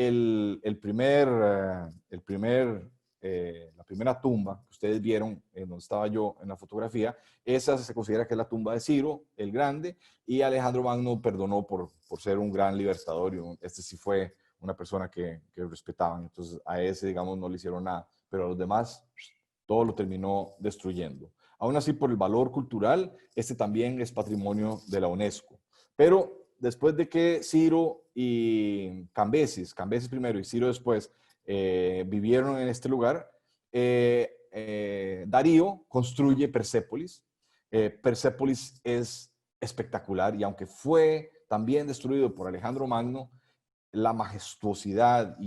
la primera tumba que ustedes vieron, en donde estaba yo en la fotografía, esa se considera que es la tumba de Ciro el Grande, y Alejandro Magno perdonó por ser un gran libertador. Este sí fue una persona que respetaban. Entonces a ese, digamos, no le hicieron nada, pero a los demás todo lo terminó destruyendo. Aún así, por el valor cultural, este también es patrimonio de la UNESCO. Pero después de que Ciro y Cambeses primero y Ciro después, vivieron en este lugar, Darío construye Persépolis. Persépolis es espectacular y aunque fue también destruido por Alejandro Magno, la majestuosidad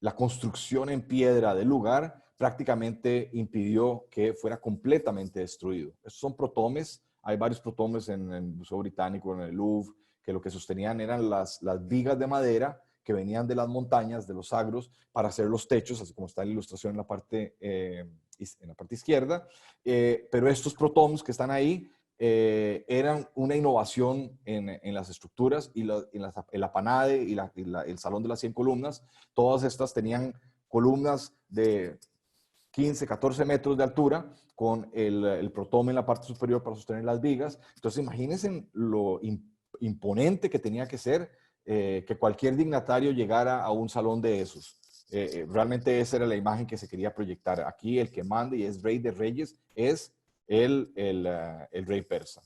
la construcción en piedra del lugar prácticamente impidió que fuera completamente destruido. Estos son protomes, hay varios protomes en el Museo Británico, en el Louvre, que lo que sostenían eran las vigas de madera que venían de las montañas, de los sagros, para hacer los techos, así como está la ilustración en la parte izquierda. Pero estos protomes que están ahí eran una innovación en las estructuras y en la Panade y el Salón de las 100 columnas. Todas estas tenían columnas de 15, 14 metros de altura con el protome en la parte superior para sostener las vigas. Entonces imagínense lo imponente que tenía que ser que cualquier dignatario llegara a un salón de esos. Realmente esa era la imagen que se quería proyectar. Aquí el que manda y es rey de reyes es el rey persa.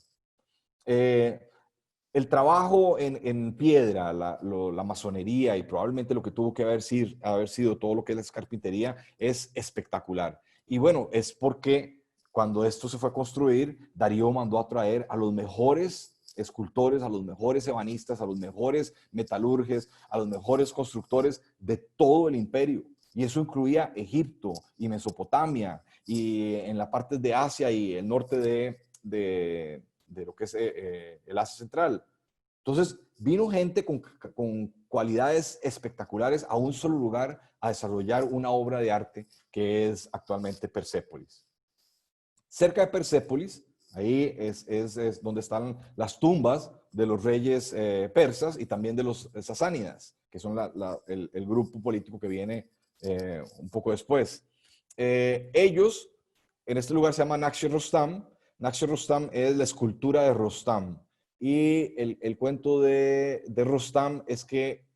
El trabajo en piedra, la masonería y probablemente lo que tuvo que haber sido todo lo que es la carpintería es espectacular. Y bueno, es porque cuando esto se fue a construir, Darío mandó a traer a los mejores escultores, a los mejores ebanistas, a los mejores metalurges, a los mejores constructores de todo el imperio. Y eso incluía Egipto y Mesopotamia y en la parte de Asia y el norte de lo que es el Asia Central. Entonces, vino gente con cualidades espectaculares a un solo lugar a desarrollar una obra de arte que es actualmente Persépolis. Cerca de Persépolis, ahí es donde están las tumbas de los reyes persas y también de los sasánidas, que son el grupo político que viene un poco después. Ellos, en este lugar se llama Naxi Rostam. Naxi Rostam es la escultura de Rostam. Y el cuento de Rostam es que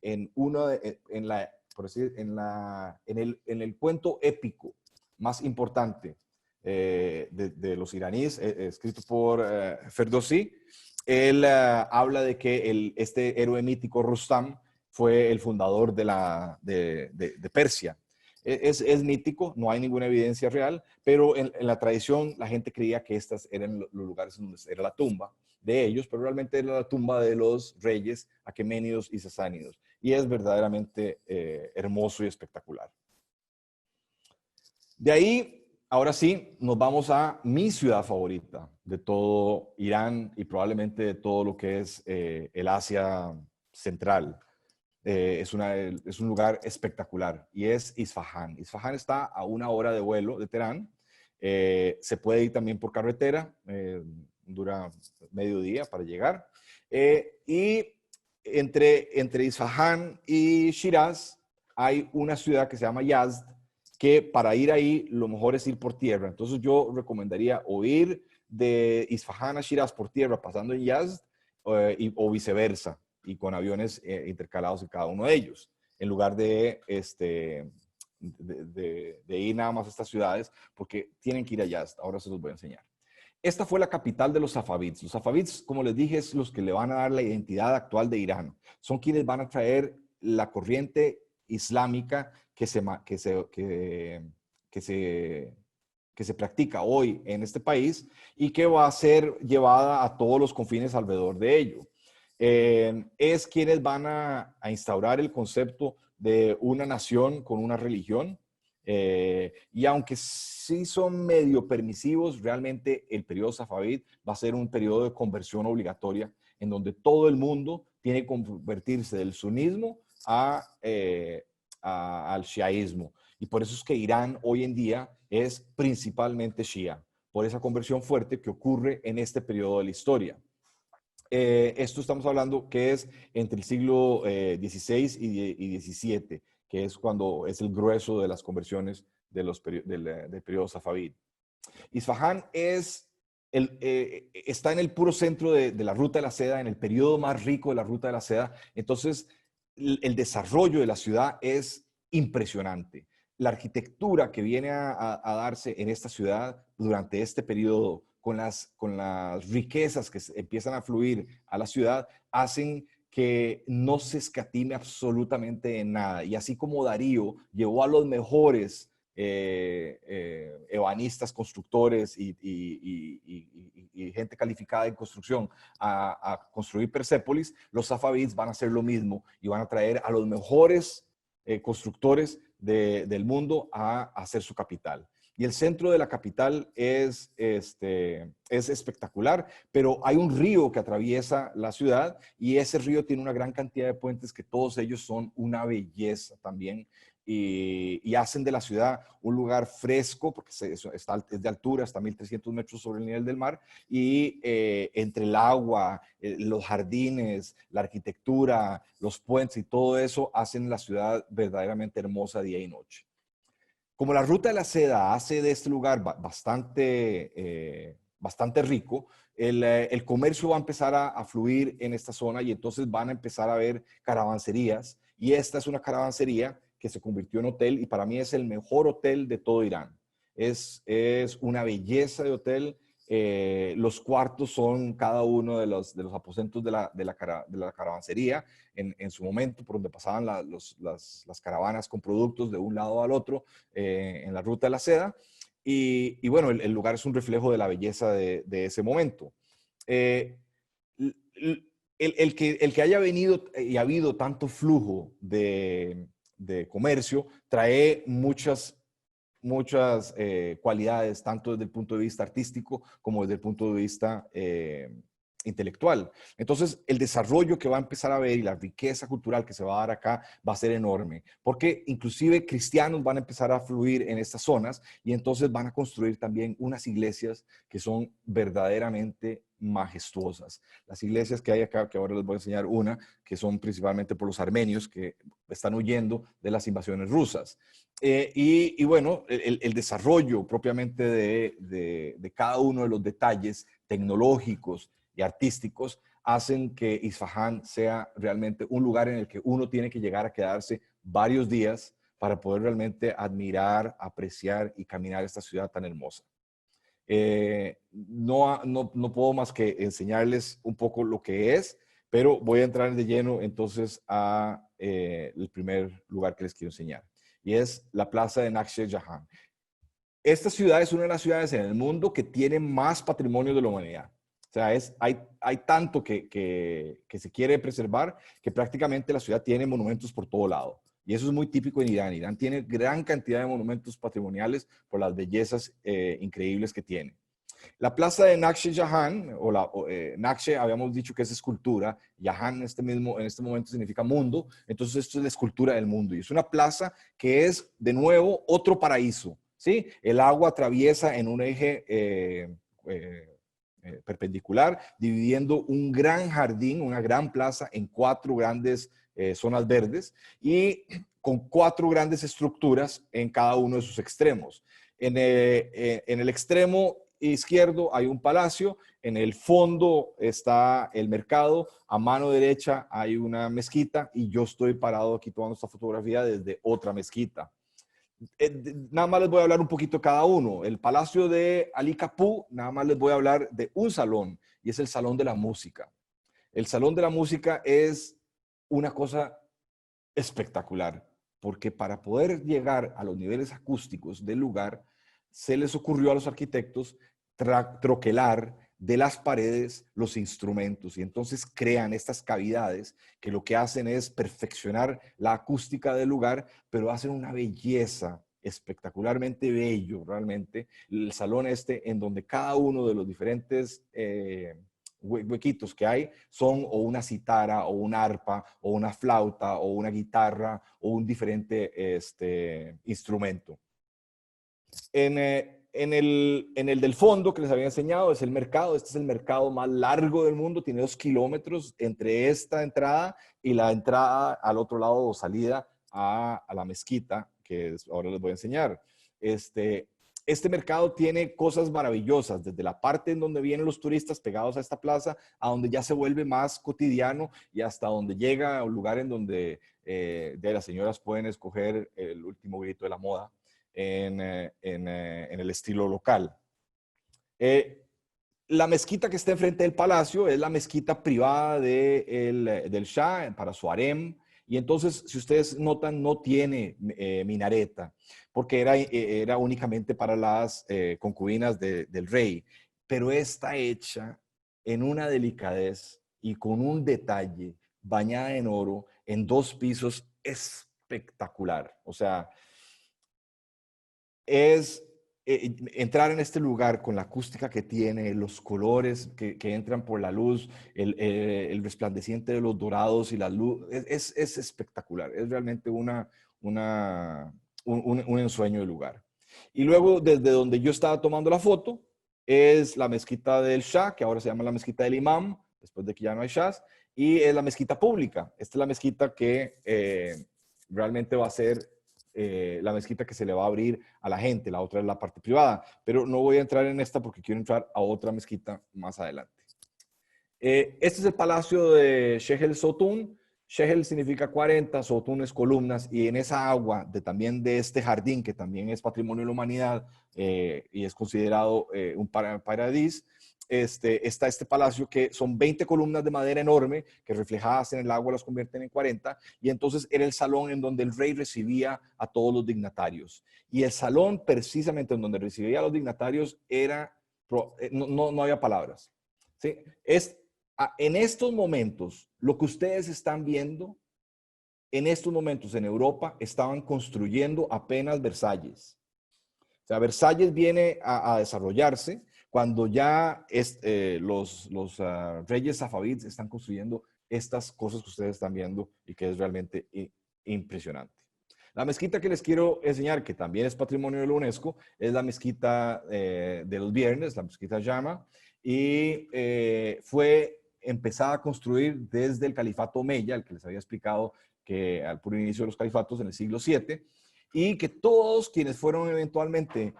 por decir, en el cuento épico más importante de los iraníes, escrito por Ferdowsi, él habla de que este héroe mítico Rustam fue el fundador de Persia. Es mítico, no hay ninguna evidencia real, pero en la tradición la gente creía que estos eran los lugares donde era la tumba de ellos, pero realmente era la tumba de los reyes aqueménidos y sasánidos. Y es verdaderamente hermoso y espectacular. De ahí, ahora sí, nos vamos a mi ciudad favorita de todo Irán y probablemente de todo lo que es el Asia Central. Es un lugar espectacular y es Isfahán. Isfahán está a 1 hora de vuelo de Teherán. Se puede ir también por carretera, dura medio día para llegar. Y entre Isfahán y Shiraz hay una ciudad que se llama Yazd, que para ir ahí lo mejor es ir por tierra. Entonces yo recomendaría o ir de Isfahán a Shiraz por tierra pasando en Yazd o viceversa y con aviones intercalados en cada uno de ellos, en lugar de ir nada más a estas ciudades, porque tienen que ir allá. Ahora se los voy a enseñar. Esta fue la capital de los safavids. Los safavids, como les dije, es los que le van a dar la identidad actual de Irán. Son quienes van a traer la corriente islámica que se practica hoy en este país y que va a ser llevada a todos los confines alrededor de ello. Es quienes van a instaurar el concepto de una nación con una religión. Y aunque sí son medio permisivos, realmente el periodo safavid va a ser un periodo de conversión obligatoria en donde todo el mundo tiene que convertirse del sunismo al shiaísmo. Y por eso es que Irán hoy en día es principalmente shia, por esa conversión fuerte que ocurre en este periodo de la historia. Esto estamos hablando que es entre el siglo XVI y XVII, que es cuando es el grueso de las conversiones del periodo safavid. Isfahán está en el puro centro de la Ruta de la Seda, en el periodo más rico de la Ruta de la Seda. Entonces, el desarrollo de la ciudad es impresionante. La arquitectura que viene a darse en esta ciudad durante este periodo, con las riquezas que empiezan a fluir a la ciudad, hacen que no se escatime absolutamente en nada. Y así como Darío llevó a los mejores ebanistas, constructores y gente calificada en construcción a construir Persépolis, los safavids van a hacer lo mismo y van a traer a los mejores constructores del mundo a hacer su capital. Y el centro de la capital es espectacular, pero hay un río que atraviesa la ciudad y ese río tiene una gran cantidad de puentes que todos ellos son una belleza también. Y hacen de la ciudad un lugar fresco, porque es de altura, está a 1.300 metros sobre el nivel del mar, y entre el agua, los jardines, la arquitectura, los puentes y todo eso hacen la ciudad verdaderamente hermosa día y noche. Como la Ruta de la Seda hace de este lugar bastante rico, el comercio va a empezar a fluir en esta zona y entonces van a empezar a ver caravanserías, y esta es una caravansería que se convirtió en hotel y para mí es el mejor hotel de todo Irán. Es una belleza de hotel Los cuartos son cada uno de los aposentos de la caravansería en su momento, por donde pasaban las caravanas con productos de un lado al otro en la ruta de la seda. Y bueno, el lugar es un reflejo de la belleza de ese momento. Eh, el que haya venido y ha habido tanto flujo de comercio trae muchas cualidades, tanto desde el punto de vista artístico como desde el punto de vista intelectual. Entonces, el desarrollo que va a empezar a ver y la riqueza cultural que se va a dar acá va a ser enorme, porque inclusive cristianos van a empezar a fluir en estas zonas y entonces van a construir también unas iglesias que son verdaderamente majestuosas. Las iglesias que hay acá, que ahora les voy a enseñar una, que son principalmente por los armenios que están huyendo de las invasiones rusas. Y bueno, el desarrollo propiamente de cada uno de los detalles tecnológicos y artísticos hacen que Isfahán sea realmente un lugar en el que uno tiene que llegar a quedarse varios días para poder realmente admirar, apreciar y caminar esta ciudad tan hermosa. No puedo más que enseñarles un poco lo que es, pero voy a entrar de lleno entonces a el primer lugar que les quiero enseñar, y es la plaza de Naxche Jahan. Esta ciudad es una de las ciudades en el mundo que tiene más patrimonio de la humanidad. O sea, hay tanto que se quiere preservar que prácticamente la ciudad tiene monumentos por todo lado. Y eso es muy típico en Irán. Irán tiene gran cantidad de monumentos patrimoniales por las bellezas increíbles que tiene. La plaza de Naxche Jahan, Naxche habíamos dicho que es escultura, Jahan en este momento significa mundo, entonces esto es la escultura del mundo. Y es una plaza que es, de nuevo, otro paraíso. ¿Sí? El agua atraviesa en un eje perpendicular, dividiendo un gran jardín, una gran plaza en 4 grandes zonas verdes y con 4 grandes estructuras en cada uno de sus extremos. En el extremo izquierdo hay un palacio, en el fondo está el mercado, a mano derecha hay una mezquita y yo estoy parado aquí tomando esta fotografía desde otra mezquita. Nada más les voy a hablar un poquito cada uno. El Palacio de Ali Capú, nada más les voy a hablar de un salón, y es el Salón de la Música. El Salón de la Música es una cosa espectacular, porque para poder llegar a los niveles acústicos del lugar, se les ocurrió a los arquitectos troquelar de las paredes los instrumentos y entonces crean estas cavidades que lo que hacen es perfeccionar la acústica del lugar, pero hacen una belleza espectacularmente bello realmente. El salón en donde cada uno de los diferentes huequitos que hay son o una citara o una arpa o una flauta o una guitarra o un diferente instrumento. En el del fondo que les había enseñado es el mercado. Este es el mercado más largo del mundo. Tiene 2 kilómetros entre esta entrada y la entrada al otro lado o salida a la mezquita, que ahora les voy a enseñar. Este mercado tiene cosas maravillosas, desde la parte en donde vienen los turistas pegados a esta plaza, a donde ya se vuelve más cotidiano y hasta donde llega a un lugar en donde las señoras pueden escoger el último grito de la moda en el estilo local. La mezquita que está enfrente del palacio es la mezquita privada del Shah para su harem. Y entonces, si ustedes notan, no tiene minareta, porque era únicamente para las concubinas del rey. Pero está hecha en una delicadez y con un detalle, bañada en oro, en 2 pisos, espectacular. O sea, es entrar en este lugar con la acústica que tiene, los colores que entran por la luz, el resplandeciente de los dorados y la luz, es espectacular. Es realmente un ensueño de lugar. Y luego, desde donde yo estaba tomando la foto, es la mezquita del Shah, que ahora se llama la mezquita del Imam, después de que ya no hay Shahs, y es la mezquita pública. Esta es la mezquita que realmente va a ser la mezquita que se le va a abrir a la gente, la otra es la parte privada, pero no voy a entrar en esta porque quiero entrar a otra mezquita más adelante. Este es el palacio de Sheikh el Sotoun. Shehel significa 40, Sotunes columnas, y en esa agua también de este jardín, que también es patrimonio de la humanidad y es considerado un paradis, está este palacio que son 20 columnas de madera enorme que reflejadas en el agua las convierten en 40, y entonces era el salón en donde el rey recibía a todos los dignatarios. Y el salón precisamente en donde recibía a los dignatarios era, no había palabras. ¿Sí? En estos momentos, lo que ustedes están viendo, en estos momentos en Europa, estaban construyendo apenas Versalles. O sea, Versalles viene a desarrollarse cuando ya los reyes safavids están construyendo estas cosas que ustedes están viendo y que es realmente impresionante. La mezquita que les quiero enseñar, que también es patrimonio de la UNESCO, es la mezquita de los Viernes, la mezquita Jama, y fue empezada a construir desde el califato Omeya, el que les había explicado que al puro inicio de los califatos en el siglo VII, y que todos quienes fueron eventualmente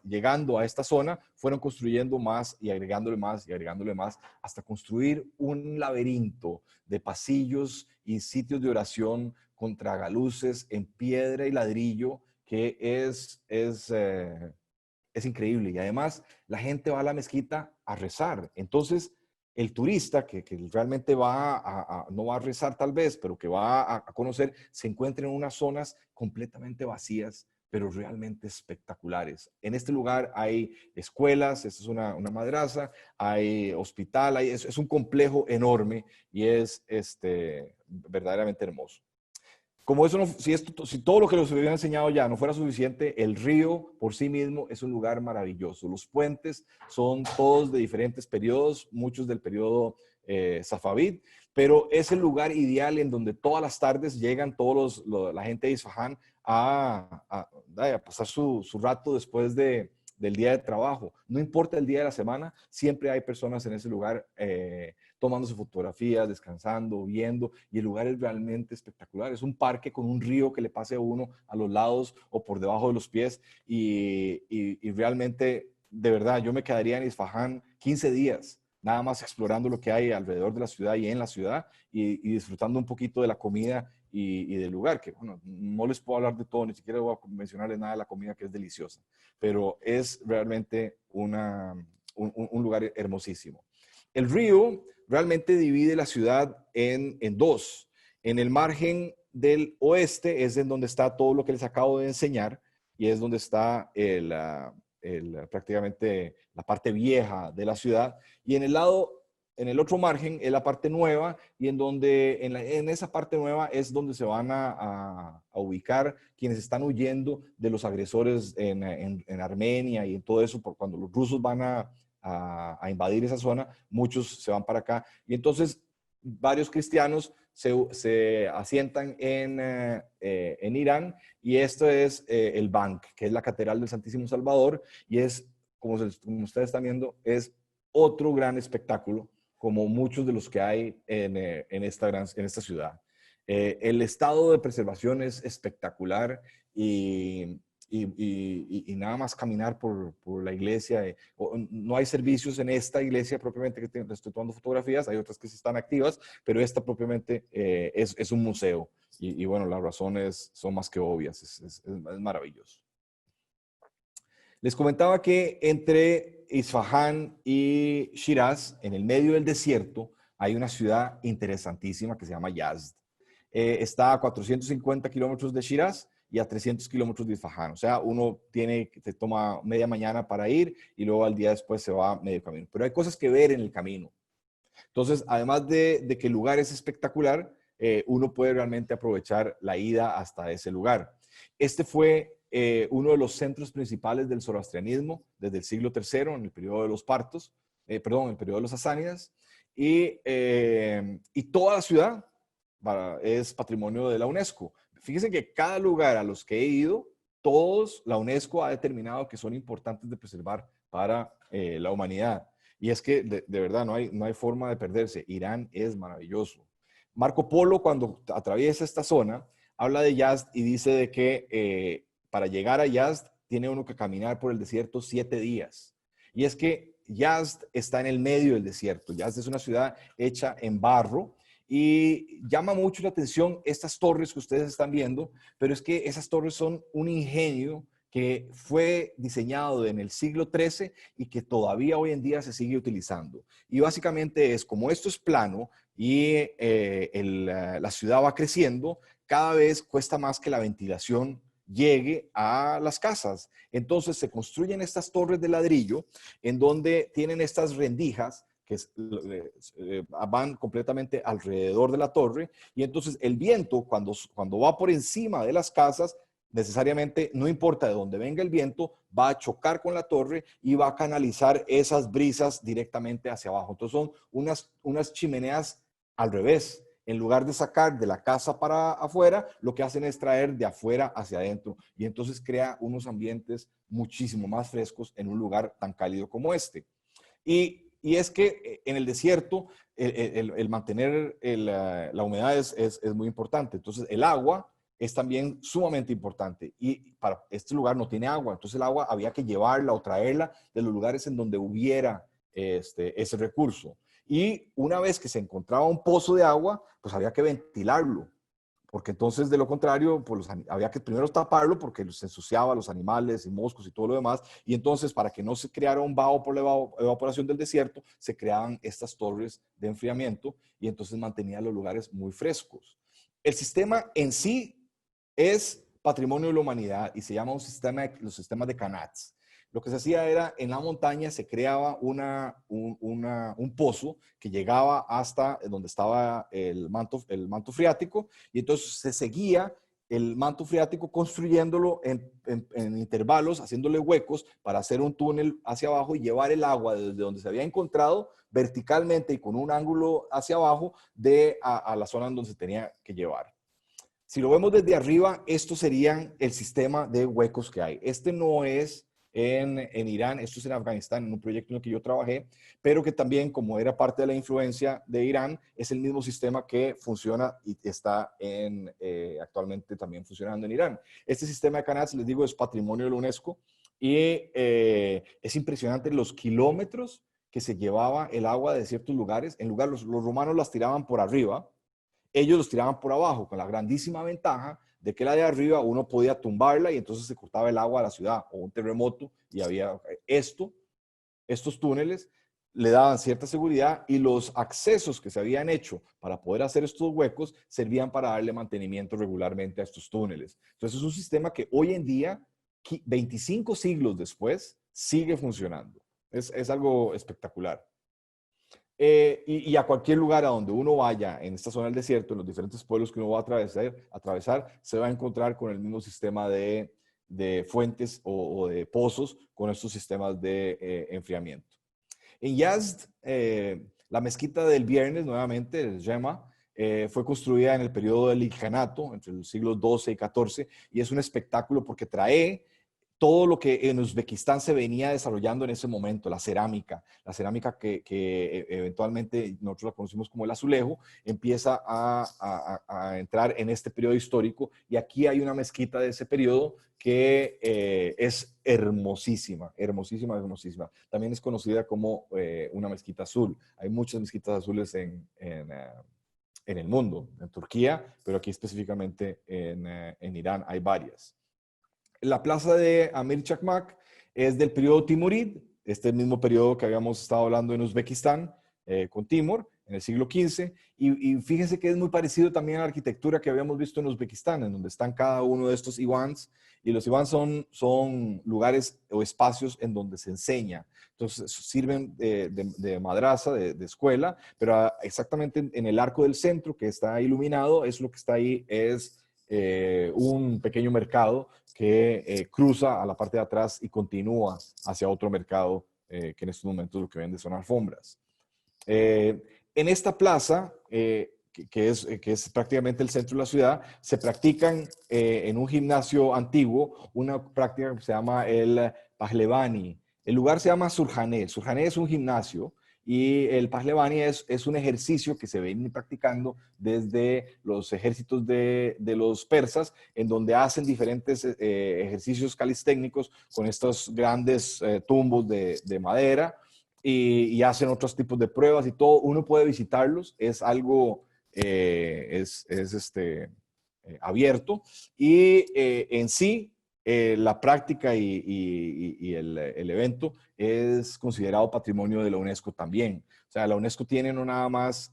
llegando a esta zona fueron construyendo más y agregándole más y agregándole más hasta construir un laberinto de pasillos y sitios de oración con tragaluces en piedra y ladrillo que es increíble. Y además la gente va a la mezquita a rezar. Entonces el turista que realmente no va a rezar tal vez, pero que va a conocer, se encuentra en unas zonas completamente vacías, pero realmente espectaculares. En este lugar hay escuelas, esta es una madraza, hay hospital, es un complejo enorme y es verdaderamente hermoso. Como eso si todo lo que les había enseñado ya no fuera suficiente, el río por sí mismo es un lugar maravilloso. Los puentes son todos de diferentes periodos, muchos del periodo safavid, pero es el lugar ideal en donde todas las tardes llegan la gente de Isfahán a pasar su rato después del día de trabajo. No importa el día de la semana, siempre hay personas en ese lugar tomándose fotografías, descansando, viendo, y el lugar es realmente espectacular. Es un parque con un río que le pase a uno a los lados o por debajo de los pies, y realmente, de verdad, yo me quedaría en Isfahán 15 días, nada más explorando lo que hay alrededor de la ciudad y en la ciudad, y disfrutando un poquito de la comida y del lugar, que bueno, no les puedo hablar de todo, ni siquiera voy a mencionarles nada de la comida, que es deliciosa, pero es realmente un lugar hermosísimo. El río realmente divide la ciudad en dos. En el margen del oeste es en donde está todo lo que les acabo de enseñar, y es donde está prácticamente la parte vieja de la ciudad. Y en el otro margen es la parte nueva, y en esa parte nueva es donde se van a ubicar quienes están huyendo de los agresores en Armenia y en todo eso, por cuando los rusos van a invadir esa zona, muchos se van para acá, y entonces varios cristianos se asientan en Irán, y esto es el Bank, que es la Catedral del Santísimo Salvador, y es, como ustedes están viendo, es otro gran espectáculo, como muchos de los que hay en esta ciudad. El estado de preservación es espectacular, y nada más caminar por la iglesia. No hay servicios en esta iglesia propiamente que estoy tomando fotografías, hay otras que sí están activas, pero esta propiamente es un museo. Y bueno, las razones son más que obvias, es maravilloso. Les comentaba que entre Isfahán y Shiraz, en el medio del desierto, hay una ciudad interesantísima que se llama Yazd. Está a 450 kilómetros de Shiraz y a 300 kilómetros de Isfahán. O sea, se toma media mañana para ir y luego al día después se va medio camino. Pero hay cosas que ver en el camino. Entonces, además de que el lugar es espectacular, uno puede realmente aprovechar la ida hasta ese lugar. Este fue uno de los centros principales del zoroastrianismo desde el siglo III, en el periodo de los partos, en el periodo de los sasánidas, y toda la ciudad es patrimonio de la UNESCO. Fíjense que cada lugar a los que he ido, todos la UNESCO ha determinado que son importantes de preservar para la humanidad. Y es que de verdad no hay forma de perderse. Irán es maravilloso. Marco Polo, cuando atraviesa esta zona, habla de Yazd y dice de que para llegar a Yazd tiene uno que caminar por el desierto 7 días. Y es que Yazd está en el medio del desierto. Yazd es una ciudad hecha en barro, Y llama mucho la atención estas torres que ustedes están viendo, pero es que esas torres son un ingenio que fue diseñado en el siglo XIII y que todavía hoy en día se sigue utilizando. Y básicamente es como esto es plano y la ciudad va creciendo, cada vez cuesta más que la ventilación llegue a las casas. Entonces se construyen estas torres de ladrillo en donde tienen estas rendijas que van completamente alrededor de la torre, y entonces el viento cuando va por encima de las casas, necesariamente, no importa de dónde venga el viento, va a chocar con la torre y va a canalizar esas brisas directamente hacia abajo. Entonces son unas chimeneas al revés. En lugar de sacar de la casa para afuera, lo que hacen es traer de afuera hacia adentro, y entonces crea unos ambientes muchísimo más frescos en un lugar tan cálido como este. Y es que en el desierto el mantener la humedad es muy importante. Entonces el agua es también sumamente importante, y para este lugar no tiene agua, entonces el agua había que llevarla o traerla de los lugares en donde hubiera ese recurso. Y una vez que se encontraba un pozo de agua, pues había que ventilarlo, porque entonces de lo contrario, pues había que primero taparlo porque se ensuciaba los animales y moscos y todo lo demás, y entonces para que no se creara un vaho por la evaporación del desierto, se creaban estas torres de enfriamiento, y entonces mantenía los lugares muy frescos. El sistema en sí es patrimonio de la humanidad y se llama los sistemas de Canats. Lo que se hacía era, en la montaña se creaba un pozo que llegaba hasta donde estaba el manto freático, y entonces se seguía el manto freático construyéndolo en intervalos, haciéndole huecos para hacer un túnel hacia abajo y llevar el agua desde donde se había encontrado verticalmente y con un ángulo hacia abajo a la zona en donde se tenía que llevar. Si lo vemos desde arriba, esto sería el sistema de huecos que hay. Este no es en Irán, esto es en Afganistán, en un proyecto en el que yo trabajé, pero que también, como era parte de la influencia de Irán, es el mismo sistema que funciona y está actualmente también funcionando en Irán. Este sistema de canales, les digo, es patrimonio de la UNESCO, y es impresionante los kilómetros que se llevaba el agua de ciertos lugares. En lugar, los romanos las tiraban por arriba, ellos los tiraban por abajo, con la grandísima ventaja de que la de arriba uno podía tumbarla y entonces se cortaba el agua a la ciudad, o un terremoto, y había estos túneles le daban cierta seguridad, y los accesos que se habían hecho para poder hacer estos huecos servían para darle mantenimiento regularmente a estos túneles. Entonces es un sistema que hoy en día, 25 siglos después, sigue funcionando. Es algo espectacular. Y a cualquier lugar a donde uno vaya en esta zona del desierto, en los diferentes pueblos que uno va a atravesar, se va a encontrar con el mismo sistema de fuentes o de pozos, con estos sistemas de enfriamiento. En Yazd, la mezquita del Viernes, nuevamente, el Jema, fue construida en el periodo del Ilkhanato, entre los siglos XII y XIV, y es un espectáculo porque trae todo lo que en Uzbekistán se venía desarrollando en ese momento, la cerámica que eventualmente nosotros la conocimos como el azulejo, empieza a entrar en este periodo histórico, y aquí hay una mezquita de ese periodo que es hermosísima, hermosísima, hermosísima. También es conocida como una mezquita azul. Hay muchas mezquitas azules en el mundo, en Turquía, pero aquí específicamente en Irán hay varias. La plaza de Amir Chakmak es del periodo Timurid, este mismo periodo que habíamos estado hablando en Uzbekistán, con Timur, en el siglo XV, y fíjense que es muy parecido también a la arquitectura que habíamos visto en Uzbekistán, en donde están cada uno de estos ivans, y los ivans son lugares o espacios en donde se enseña. Entonces sirven de madraza, de escuela, pero exactamente en el arco del centro que está iluminado, es lo que está ahí, es un pequeño mercado que cruza a la parte de atrás y continúa hacia otro mercado que en estos momentos lo que vende son alfombras. En esta plaza, que es prácticamente el centro de la ciudad, se practican en un gimnasio antiguo una práctica que se llama el Pahlevani. El lugar se llama Surjané. Surjané es un gimnasio, y el Pahlevani es un ejercicio que se viene practicando desde los ejércitos de los persas, en donde hacen diferentes ejercicios calisténicos con estos grandes tumbos de madera, y hacen otros tipos de pruebas y todo. Uno puede visitarlos, es algo abierto y en sí la práctica y el evento es considerado patrimonio de la UNESCO también. O sea, la UNESCO tiene no nada más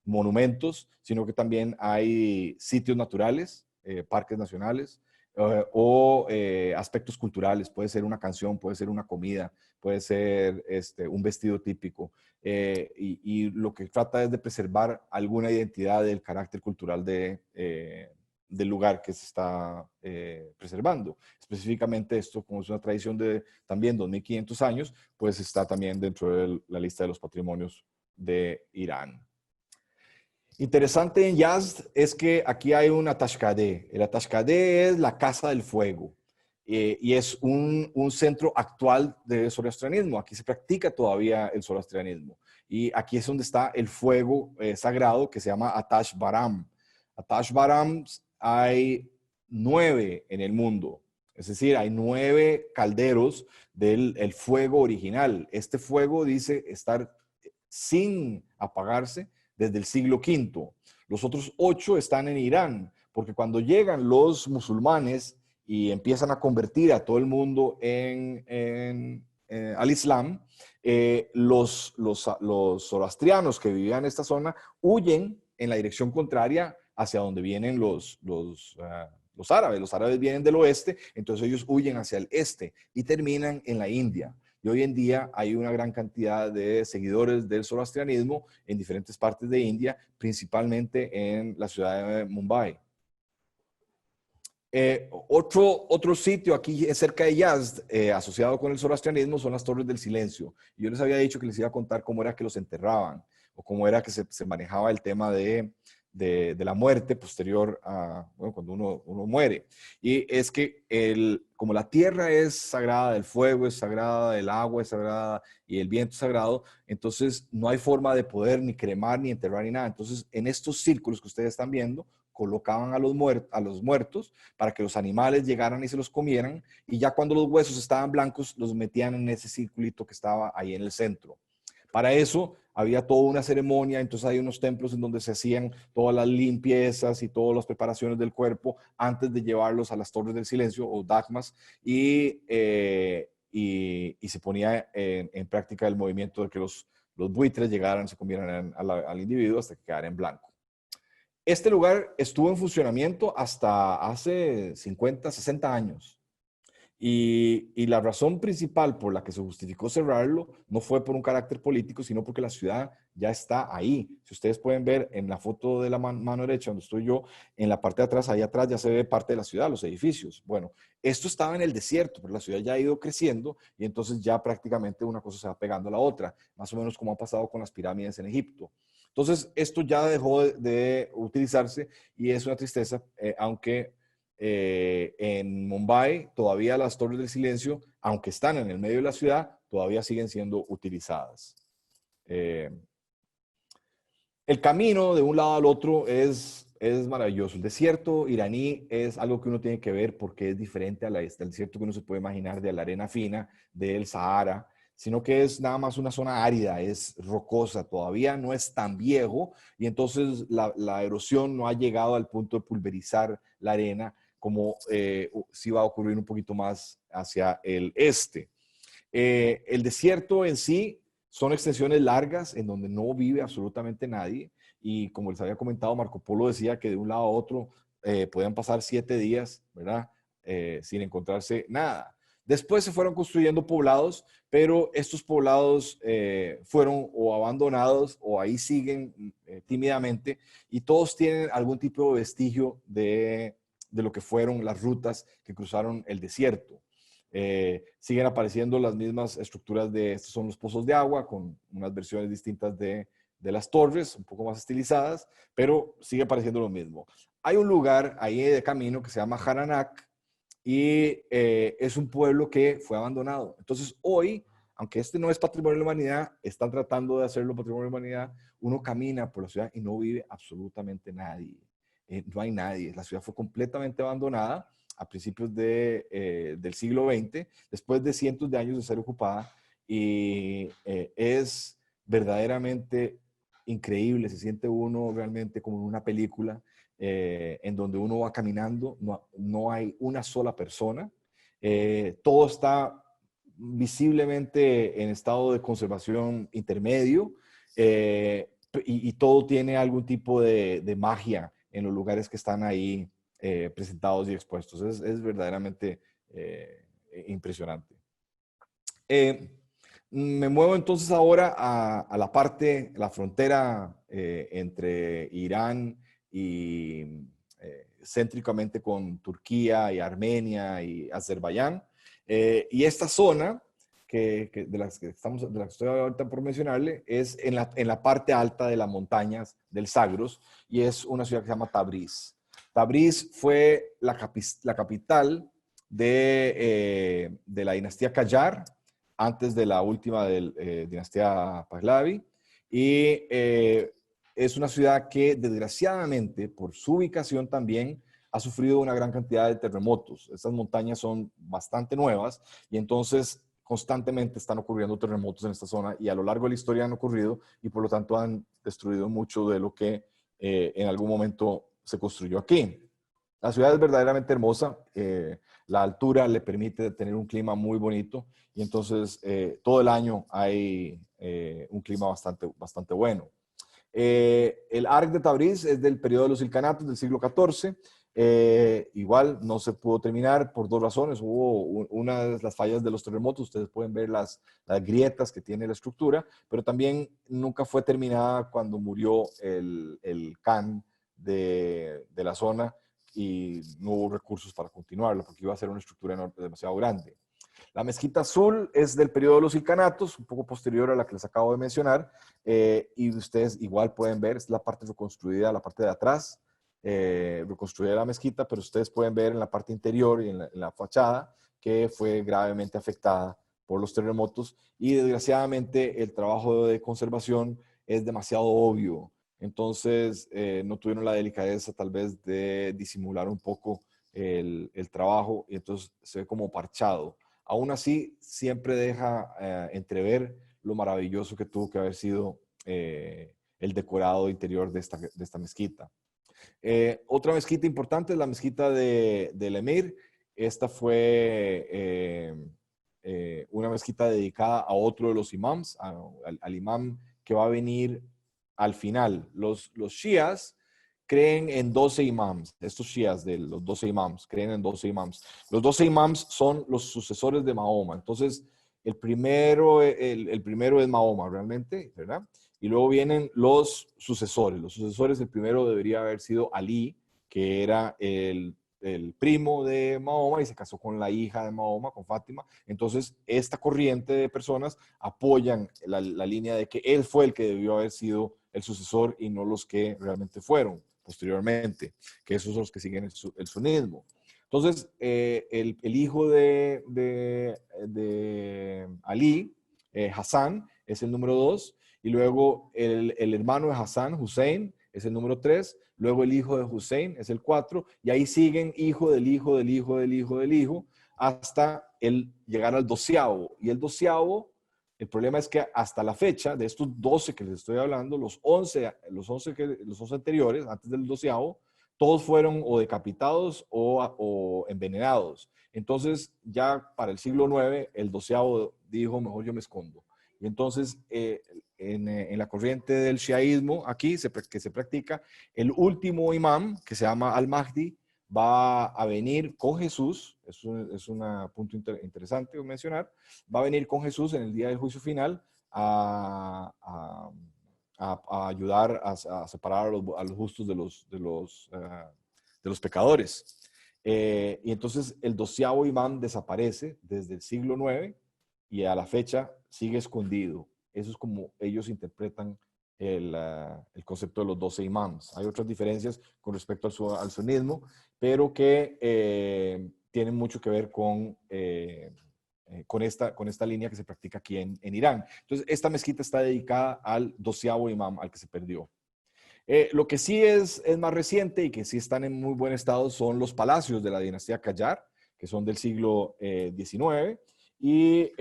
monumentos, sino que también hay sitios naturales, parques nacionales, o aspectos culturales. Puede ser una canción, puede ser una comida, puede ser un vestido típico. Y lo que trata es de preservar alguna identidad del carácter cultural del lugar que se está preservando. Específicamente esto, como es una tradición de también 2500 años, pues está también dentro de la lista de los patrimonios de Irán. Interesante en Yazd es que aquí hay un Atashkadeh. El Atashkadeh es la casa del fuego y es un centro actual del zoroastrianismo. Aquí se practica todavía el zoroastrianismo y aquí es donde está el fuego sagrado que se llama Atash Baram. Atash Baram hay 9 en el mundo, es decir, hay 9 calderos del fuego original. Este fuego dice estar sin apagarse desde el siglo V. Los otros 8 están en Irán, porque cuando llegan los musulmanes y empiezan a convertir a todo el mundo al Islam, los zoroastrianos que vivían en esta zona huyen en la dirección contraria hacia donde vienen los árabes. Los árabes vienen del oeste, entonces ellos huyen hacia el este y terminan en la India. Y hoy en día hay una gran cantidad de seguidores del zoroastrianismo en diferentes partes de India, principalmente en la ciudad de Mumbai. Otro sitio aquí cerca de Yazd, asociado con el zoroastrianismo, son las Torres del Silencio. Yo les había dicho que les iba a contar cómo era que los enterraban o cómo era que se manejaba el tema de la muerte posterior a, bueno, cuando uno muere. Y es que como la tierra es sagrada, el fuego es sagrada, el agua es sagrada y el viento es sagrado, entonces no hay forma de poder ni cremar, ni enterrar, ni nada. Entonces, en estos círculos que ustedes están viendo, colocaban a los muertos para que los animales llegaran y se los comieran, y ya cuando los huesos estaban blancos, los metían en ese circulito que estaba ahí en el centro. Para eso había toda una ceremonia, entonces hay unos templos en donde se hacían todas las limpiezas y todas las preparaciones del cuerpo antes de llevarlos a las Torres del Silencio o dagmas y se ponía en práctica el movimiento de que los buitres llegaran, se comieran al individuo hasta que quedara en blanco. Este lugar estuvo en funcionamiento hasta hace 50, 60 años. Y la razón principal por la que se justificó cerrarlo no fue por un carácter político, sino porque la ciudad ya está ahí. Si ustedes pueden ver en la foto de la mano derecha, donde estoy yo, en la parte de atrás, ahí atrás ya se ve parte de la ciudad, los edificios. Bueno, esto estaba en el desierto, pero la ciudad ya ha ido creciendo y entonces ya prácticamente una cosa se va pegando a la otra, más o menos como ha pasado con las pirámides en Egipto. Entonces, esto ya dejó de utilizarse y es una tristeza, aunque en Mumbai todavía las Torres del Silencio, aunque están en el medio de la ciudad, todavía siguen siendo utilizadas. El camino de un lado al otro es maravilloso. El desierto iraní es algo que uno tiene que ver porque es diferente al desierto que uno se puede imaginar de la arena fina del Sahara, sino que es nada más una zona árida, es rocosa, todavía no es tan viejo y entonces la erosión no ha llegado al punto de pulverizar la arena como sí va a ocurrir un poquito más hacia el este. El desierto en sí son extensiones largas en donde no vive absolutamente nadie y como les había comentado, Marco Polo decía que de un lado a otro podían pasar 7 días, ¿verdad? Sin encontrarse nada. Después se fueron construyendo poblados, pero estos poblados fueron o abandonados o ahí siguen tímidamente y todos tienen algún tipo de vestigio de lo que fueron las rutas que cruzaron el desierto. Siguen apareciendo las mismas estructuras estos son los pozos de agua con unas versiones distintas de las torres, un poco más estilizadas, pero sigue apareciendo lo mismo. Hay un lugar ahí de camino que se llama Haranak y es un pueblo que fue abandonado. Entonces hoy, aunque este no es patrimonio de la humanidad, están tratando de hacerlo patrimonio de la humanidad, uno camina por la ciudad y no vive absolutamente nadie. No hay nadie. La ciudad fue completamente abandonada a principios del siglo XX, después de cientos de años de ser ocupada, y es verdaderamente increíble, se siente uno realmente como en una película en donde uno va caminando, no hay una sola persona, todo está visiblemente en estado de conservación intermedio y todo tiene algún tipo de magia en los lugares que están ahí presentados y expuestos. Es verdaderamente impresionante. Me muevo entonces ahora a la parte, la frontera entre Irán y céntricamente con Turquía y Armenia y Azerbaiyán. Y esta zona de la que estoy ahorita por mencionarle es en la parte alta de las montañas del Zagros y es una ciudad que se llama Tabriz. Tabriz fue la capital de la dinastía Qajar antes de la última dinastía Pahlavi y es una ciudad que desgraciadamente por su ubicación también ha sufrido una gran cantidad de terremotos. Estas montañas son bastante nuevas y entonces constantemente están ocurriendo terremotos en esta zona y a lo largo de la historia han ocurrido y por lo tanto han destruido mucho de lo que en algún momento se construyó aquí. La ciudad es verdaderamente hermosa, la altura le permite tener un clima muy bonito y entonces todo el año hay un clima bastante bueno. El Arc de Tabriz es del periodo de los Ilkhanatos del siglo XIV. Igual no se pudo terminar por dos razones. Hubo una de las fallas de los terremotos, ustedes pueden ver las grietas que tiene la estructura, pero también nunca fue terminada cuando murió el Khan de la zona y no hubo recursos para continuarlo porque iba a ser una estructura demasiado grande. La mezquita azul es del periodo de los Ilkhanatos, un poco posterior a la que les acabo de mencionar, y ustedes igual pueden ver, es la parte reconstruida, la parte de atrás, reconstruida de la mezquita, pero ustedes pueden ver en la parte interior y en la fachada que fue gravemente afectada por los terremotos y desgraciadamente el trabajo de conservación es demasiado obvio. Entonces no tuvieron la delicadeza tal vez de disimular un poco el trabajo y entonces se ve como parchado. Aún así, siempre deja entrever lo maravilloso que tuvo que haber sido el decorado interior de esta mezquita. Otra mezquita importante es la mezquita del Emir. Esta fue una mezquita dedicada a otro de los imams, al imam que va a venir al final. Los shias creen en 12 imams. Estos shias de los 12 imams creen en 12 imams. Los 12 imams son los sucesores de Mahoma. Entonces, el primero es Mahoma realmente, ¿verdad? Y luego vienen los sucesores. Los sucesores, el primero debería haber sido Ali, que era el primo de Mahoma y se casó con la hija de Mahoma, con Fátima. Entonces, esta corriente de personas apoyan la línea de que él fue el que debió haber sido el sucesor y no los que realmente fueron posteriormente, que esos son los que siguen el sunismo. Entonces, el hijo de Ali, Hassan, es el número 2, y luego el hermano de Hassan, Hussein, es el número 3, luego el hijo de Hussein es el 4, y ahí siguen hijo del hijo del hijo del hijo del hijo, hasta llegar al 12º. Y el 12º, el problema es que hasta la fecha, de estos 12 que les estoy hablando, los 11 anteriores, antes del 12º, todos fueron o decapitados o envenenados. Entonces, ya para el siglo IX, el 12º dijo, mejor yo me escondo. Y entonces, en la corriente del shiaísmo, aquí que se practica, el último imam, que se llama Al-Mahdi, va a venir con Jesús, es un punto interesante de mencionar, va a venir con Jesús en el día del juicio final a ayudar a separar a los justos de los pecadores. Y entonces el 12º imán desaparece desde el siglo IX y a la fecha sigue escondido. Eso es como ellos interpretan el concepto de los 12 imams. Hay otras diferencias con respecto al sunismo, pero que tienen mucho que ver con esta línea que se practica aquí en Irán. Entonces, esta mezquita está dedicada al 12º imam, al que se perdió. Lo que sí es más reciente y que sí están en muy buen estado son los palacios de la dinastía Qajar, que son del siglo XIX y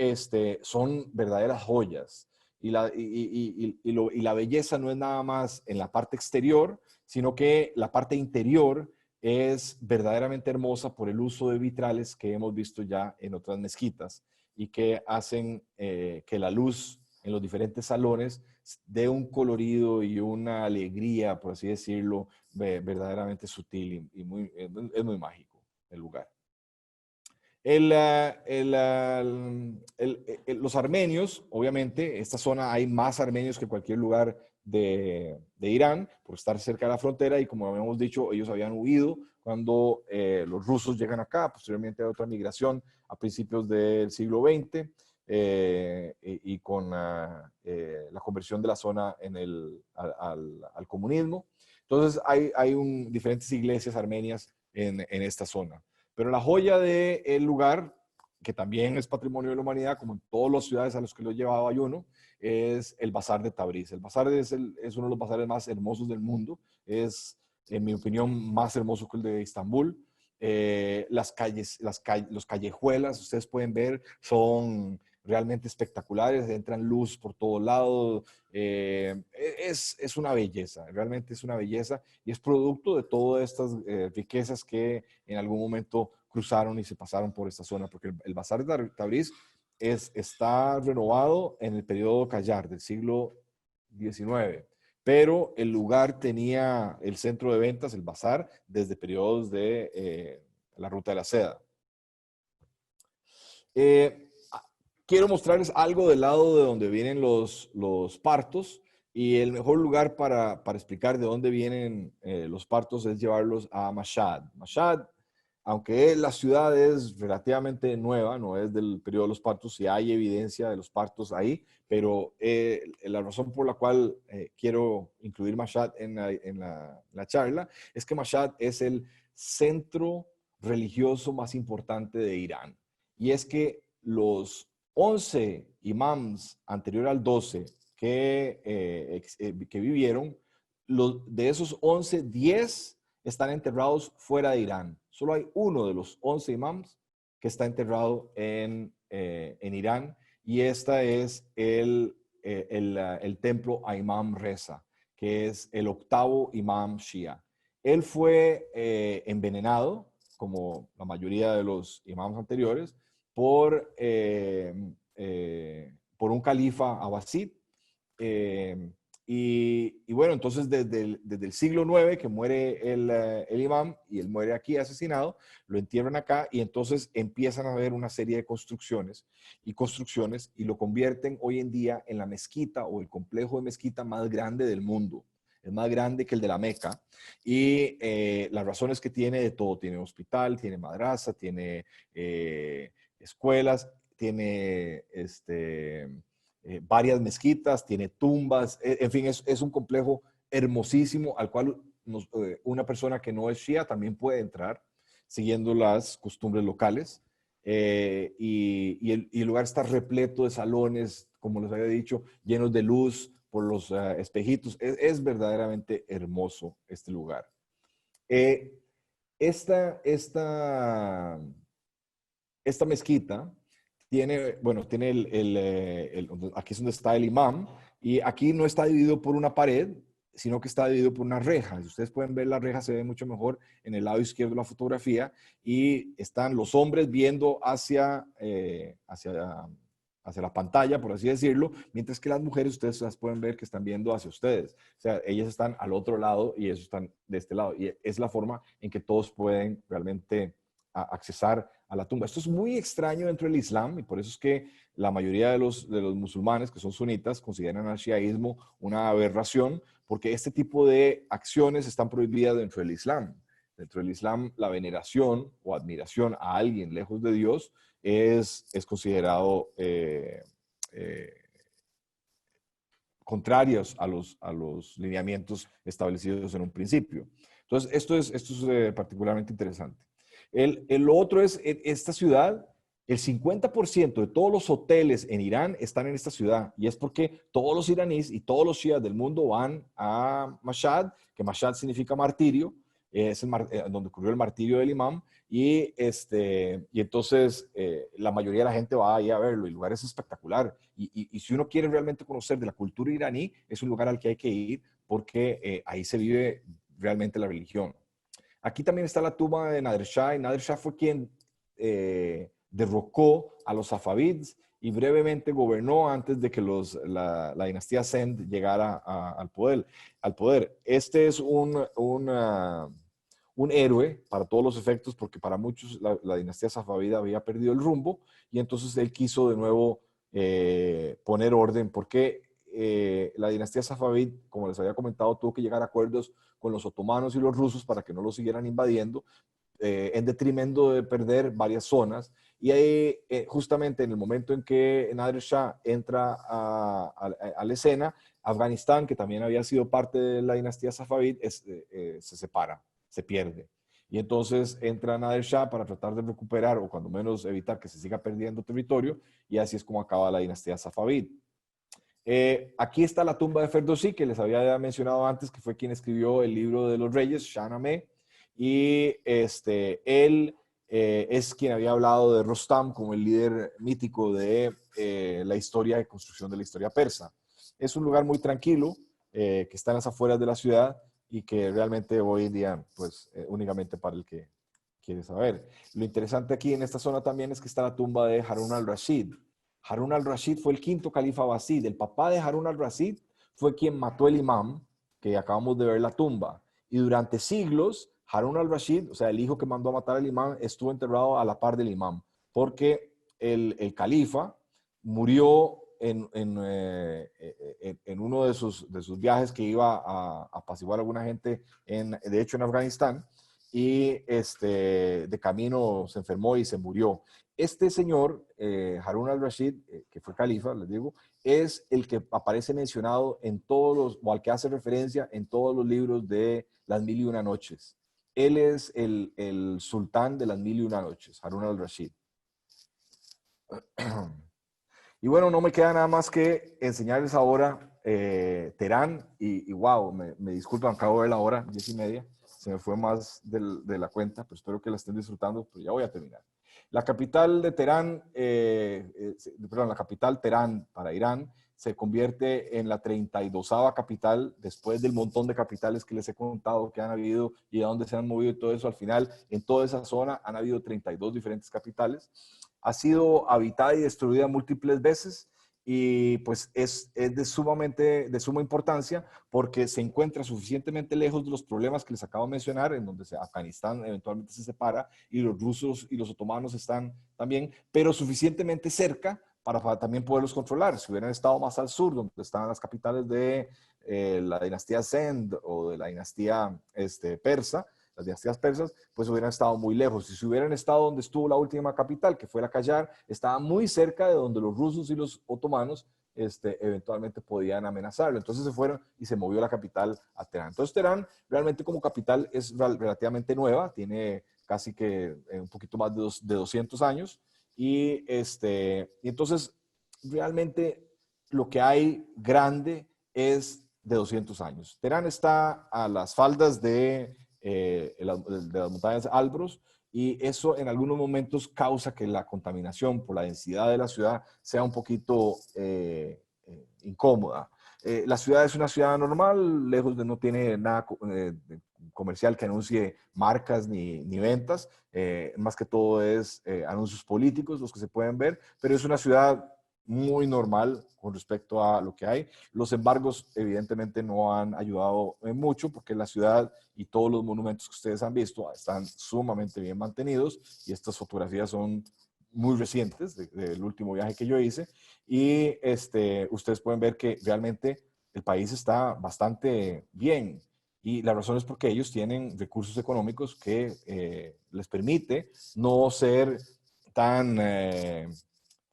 son verdaderas joyas. y la belleza no es nada más en la parte exterior, sino que la parte interior es verdaderamente hermosa por el uso de vitrales que hemos visto ya en otras mezquitas y que hacen que la luz en los diferentes salones dé un colorido y una alegría, por así decirlo, verdaderamente sutil es muy mágico el lugar. Los armenios, obviamente, esta zona hay más armenios que cualquier lugar de Irán, por estar cerca de la frontera, y como habíamos dicho, ellos habían huido cuando los rusos llegan acá. Posteriormente hay otra migración a principios del siglo XX, y con la conversión de la zona al comunismo. Entonces hay diferentes iglesias armenias en esta zona. Pero la joya del lugar, que también es patrimonio de la humanidad, como en todas las ciudades a las que lo llevaba uno, es el Bazar de Tabriz. El Bazar es uno de los bazares más hermosos del mundo. Es, en mi opinión, más hermoso que el de Estambul. Las calles, los callejuelas, ustedes pueden ver, son realmente espectaculares, entran luz por todos lados. Es una belleza, realmente es una belleza, y es producto de todas estas riquezas que en algún momento cruzaron y se pasaron por esta zona, porque el Bazar de Tabriz está renovado en el periodo Qajar del siglo XIX, pero el lugar tenía el centro de ventas, el bazar, desde periodos de la Ruta de la Seda. Quiero mostrarles algo del lado de donde vienen los partos, y el mejor lugar para explicar de dónde vienen los partos es llevarlos a Mashhad. Mashhad, aunque la ciudad es relativamente nueva, no es del periodo de los partos, sí hay evidencia de los partos ahí, pero la razón por la cual quiero incluir Mashhad en la charla es que Mashhad es el centro religioso más importante de Irán. Y es que los 11 imams anterior al 12 que vivieron, de esos 11, 10 están enterrados fuera de Irán. Solo hay uno de los 11 imams que está enterrado en Irán, y este es el templo a Imam Reza, que es el octavo imam shia. Él fue envenenado, como la mayoría de los imams anteriores, por un califa abasid. Y bueno, entonces desde el siglo IX que muere el imam, y él muere aquí asesinado, lo entierran acá, y entonces empiezan a haber una serie de construcciones, y lo convierten hoy en día en la mezquita o el complejo de mezquita más grande del mundo. Es más grande que el de la Meca, y las razones que tiene de todo: tiene hospital, tiene madrasa, tiene escuelas, tiene varias mezquitas, tiene tumbas, en fin, es un complejo hermosísimo al cual una persona que no es shia también puede entrar siguiendo las costumbres locales. El lugar está repleto de salones, como les había dicho, llenos de luz por los espejitos. Es verdaderamente hermoso este lugar. Esta mezquita tiene, bueno, tiene aquí es donde está el imam, y aquí no está dividido por una pared, sino que está dividido por una reja. Si ustedes pueden ver, la reja se ve mucho mejor en el lado izquierdo de la fotografía, y están los hombres viendo hacia la pantalla, por así decirlo, mientras que las mujeres, ustedes las pueden ver que están viendo hacia ustedes. O sea, ellas están al otro lado y ellos están de este lado. Y es la forma en que todos pueden realmente accesar a la tumba. Esto es muy extraño dentro del Islam, y por eso es que la mayoría de los musulmanes que son sunitas consideran al shiaísmo una aberración, porque este tipo de acciones están prohibidas dentro del Islam. Dentro del Islam, la veneración o admiración a alguien lejos de Dios es considerado contrarios a los lineamientos establecidos en un principio. Entonces, esto es particularmente interesante. Lo otro es, esta ciudad, el 50% de todos los hoteles en Irán están en esta ciudad, y es porque todos los iraníes y todos los shias del mundo van a Mashhad, que Mashhad significa martirio, es donde ocurrió el martirio del imam, y entonces la mayoría de la gente va ahí a verlo, y el lugar es espectacular. Y si uno quiere realmente conocer de la cultura iraní, es un lugar al que hay que ir porque ahí se vive realmente la religión. Aquí también está la tumba de Nader Shah, y Nader Shah fue quien derrocó a los safavids y brevemente gobernó antes de que la dinastía Zend llegara al poder. Este es un héroe para todos los efectos, porque para muchos la dinastía safavida había perdido el rumbo, y entonces él quiso de nuevo poner orden, porque la dinastía safavid, como les había comentado, tuvo que llegar a acuerdos con los otomanos y los rusos para que no los siguieran invadiendo, en detrimento de perder varias zonas. Y ahí, justamente en el momento en que Nader Shah entra a la escena, Afganistán, que también había sido parte de la dinastía safavid, se separa, se pierde. Y entonces entra Nader Shah para tratar de recuperar, o cuando menos evitar que se siga perdiendo territorio, y así es como acaba la dinastía safavid. Aquí está la tumba de Ferdowsi, que les había mencionado antes, que fue quien escribió el libro de los reyes, Shahnameh, y él es quien había hablado de Rostam como el líder mítico de la historia de construcción de la historia persa. Es un lugar muy tranquilo, que está en las afueras de la ciudad, y que realmente hoy en día, pues, únicamente para el que quiere saber. Lo interesante aquí en esta zona también es que está la tumba de Harun al-Rashid. Harun al-Rashid fue el quinto califa abasí. El papá de Harun al-Rashid fue quien mató el imam, que acabamos de ver la tumba. Y durante siglos, Harun al-Rashid, o sea, el hijo que mandó a matar al imam, estuvo enterrado a la par del imam, porque el califa murió en uno de sus viajes, que iba a apaciguar a alguna gente, de hecho en Afganistán, y de camino se enfermó y se murió. Este señor, Harun al-Rashid, que fue califa, les digo, es el que aparece mencionado en todos los, o al que hace referencia en todos los libros de las Mil y Una Noches. Él es el sultán de las Mil y Una Noches, Harun al-Rashid. Y bueno, no me queda nada más que enseñarles ahora Teherán, y wow, me disculpan, acabo de ver la hora, 10:30, se me fue más de la cuenta, pero espero que la estén disfrutando, pero ya voy a terminar. La capital de Teherán, perdón, la capital Teherán para Irán se convierte en la 32ª capital, después del montón de capitales que les he contado que han habido y a dónde se han movido y todo eso. Al final, en toda esa zona han habido 32 diferentes capitales. Ha sido habitada y destruida múltiples veces, y pues es de suma importancia, porque se encuentra suficientemente lejos de los problemas que les acabo de mencionar, en donde Afganistán eventualmente se separa y los rusos y los otomanos están también, pero suficientemente cerca para también poderlos controlar. Si hubieran estado más al sur, donde están las capitales de la dinastía Zend o de la dinastía persa, las dinastías persas, pues hubieran estado muy lejos. Si hubieran estado donde estuvo la última capital, que fue la Qajar, estaba muy cerca de donde los rusos y los otomanos eventualmente podían amenazarlo. Entonces se fueron y se movió la capital a Teherán. Entonces Teherán realmente como capital es relativamente nueva, tiene casi que un poquito más de 200 años, y entonces realmente lo que hay grande es de 200 años. Teherán está a las faldas de las montañas Alborz, y eso en algunos momentos causa que la contaminación por la densidad de la ciudad sea un poquito incómoda. La ciudad es una ciudad normal, lejos de no tiene nada comercial que anuncie marcas ni ventas, más que todo es anuncios políticos los que se pueden ver, pero es una ciudad muy normal con respecto a lo que hay. Los embargos evidentemente no han ayudado mucho, porque la ciudad y todos los monumentos que ustedes han visto están sumamente bien mantenidos, y estas fotografías son muy recientes del último viaje que yo hice, y ustedes pueden ver que realmente el país está bastante bien, y la razón es porque ellos tienen recursos económicos que les permite no ser tan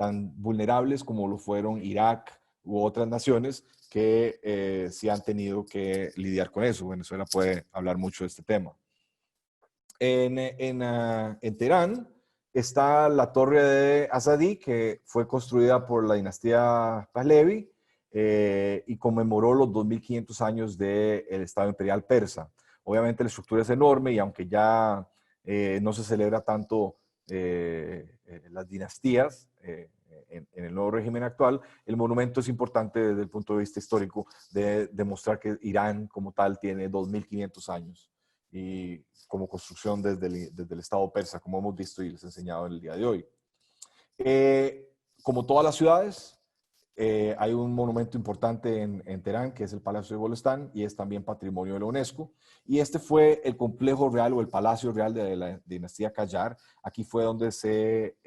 tan vulnerables como lo fueron Irak u otras naciones que sí han tenido que lidiar con eso. Venezuela puede hablar mucho de este tema. En Teherán está la torre de Azadi, que fue construida por la dinastía Pahlavi y conmemoró los 2500 años del Estado Imperial Persa. Obviamente la estructura es enorme, y aunque ya no se celebra tanto las dinastías en el nuevo régimen actual, el monumento es importante desde el punto de vista histórico de demostrar que Irán como tal tiene 2500 años y como construcción desde el Estado persa, como hemos visto y les he enseñado en el día de hoy. Como todas las ciudades, hay un monumento importante en Teherán, que es el Palacio de Golestán, y es también patrimonio de la UNESCO. Y este fue el complejo real o el palacio real de la dinastía Qajar. Aquí fue donde se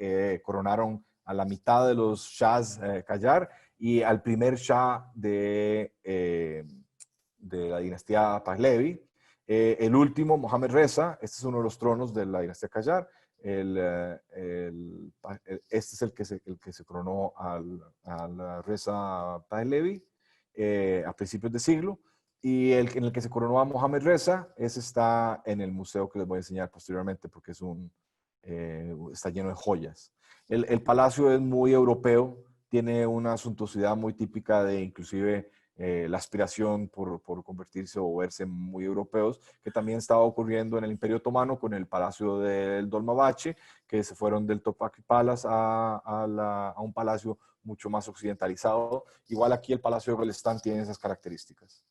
coronaron a la mitad de los shahs Qajar y al primer shah de la dinastía Pahlavi. El último, Mohammad Reza, este es uno de los tronos de la dinastía Qajar. Este es el que se coronó al Reza Pahlavi a principios de siglo. Y en el que se coronó a Mohammad Reza, ese está en el museo que les voy a enseñar posteriormente porque está lleno de joyas. El palacio es muy europeo, tiene una suntuosidad muy típica de inclusive la aspiración por convertirse o verse muy europeos, que también estaba ocurriendo en el Imperio Otomano con el Palacio del Dolmabahce, que se fueron del Topkapi Palace a un palacio mucho más occidentalizado. Igual aquí el Palacio de Golestán tiene esas características.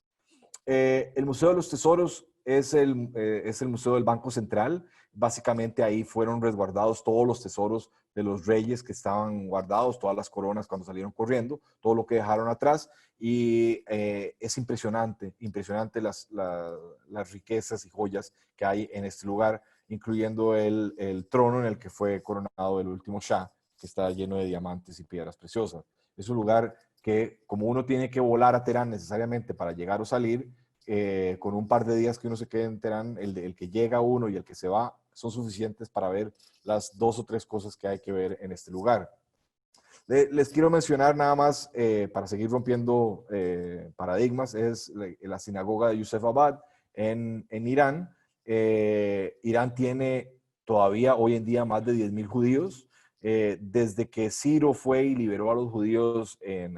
El Museo de los Tesoros es el Museo del Banco Central. Básicamente ahí fueron resguardados todos los tesoros de los reyes que estaban guardados, todas las coronas cuando salieron corriendo, todo lo que dejaron atrás. Y es impresionante, impresionante las riquezas y joyas que hay en este lugar, incluyendo el trono en el que fue coronado el último Shah, que está lleno de diamantes y piedras preciosas. Es un lugar que como uno tiene que volar a Teherán necesariamente para llegar o salir, con un par de días que uno se quede en Teherán, el que llega uno y el que se va son suficientes para ver las 2 o 3 cosas que hay que ver en este lugar. Les quiero mencionar nada más, para seguir rompiendo paradigmas, es la sinagoga de Yusufabad en Irán. Irán tiene todavía hoy en día más de 10.000 judíos. Desde que Ciro fue y liberó a los judíos en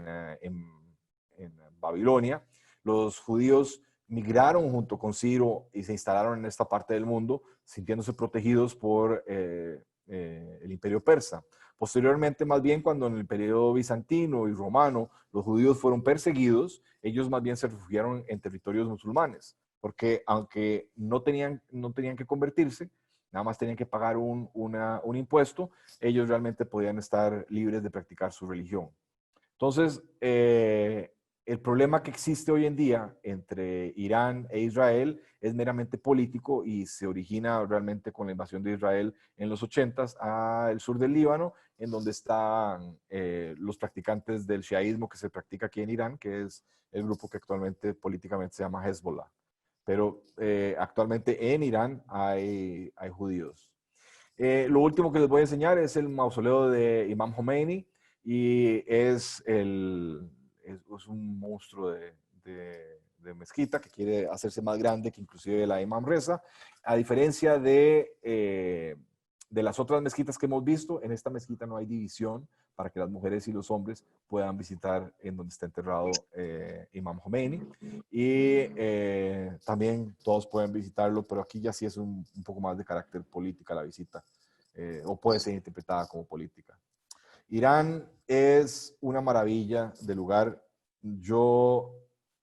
Babilonia, los judíos migraron junto con Ciro y se instalaron en esta parte del mundo, sintiéndose protegidos por el imperio persa. Posteriormente, más bien, cuando en el periodo bizantino y romano los judíos fueron perseguidos, ellos más bien se refugiaron en territorios musulmanes, porque aunque no tenían que convertirse, nada más tenían que pagar un impuesto, ellos realmente podían estar libres de practicar su religión. Entonces, el problema que existe hoy en día entre Irán e Israel es meramente político y se origina realmente con la invasión de Israel en los 80s al sur del Líbano, en donde están los practicantes del shiaísmo que se practica aquí en Irán, que es el grupo que actualmente políticamente se llama Hezbollah. Pero actualmente en Irán hay judíos. Lo último que les voy a enseñar es el mausoleo de Imam Khomeini y es un monstruo de mezquita que quiere hacerse más grande que inclusive la Imam Reza. A diferencia de las otras mezquitas que hemos visto, en esta mezquita no hay división para que las mujeres y los hombres puedan visitar en donde está enterrado Imam Khomeini. Y también todos pueden visitarlo, pero aquí ya sí es un poco más de carácter política la visita, o puede ser interpretada como política. Irán es una maravilla de lugar. Yo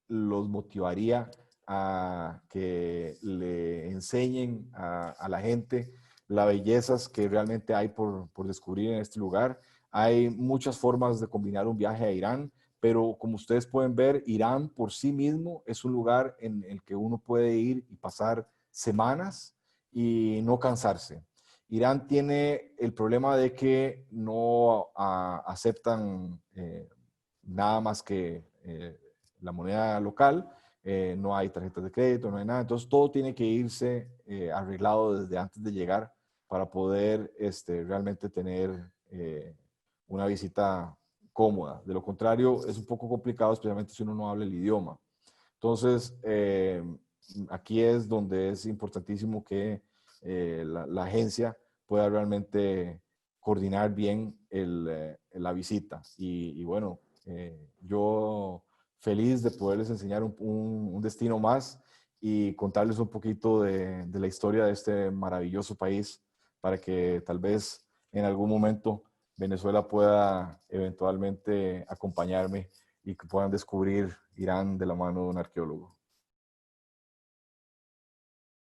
los motivaría a que le enseñen a la gente las bellezas que realmente hay por descubrir en este lugar. Hay muchas formas de combinar un viaje a Irán, pero como ustedes pueden ver, Irán por sí mismo es un lugar en el que uno puede ir y pasar semanas y no cansarse. Irán tiene el problema de que no aceptan nada más que la moneda local, no hay tarjetas de crédito, no hay nada, entonces todo tiene que irse arreglado desde antes de llegar para poder realmente tener una visita cómoda. De lo contrario, es un poco complicado, especialmente si uno no habla el idioma. Entonces, aquí es donde es importantísimo que la agencia pueda realmente coordinar bien la visita. Y bueno, yo feliz de poderles enseñar un destino más y contarles un poquito de la historia de este maravilloso país para que tal vez en algún momento Venezuela pueda eventualmente acompañarme y que puedan descubrir Irán de la mano de un arqueólogo.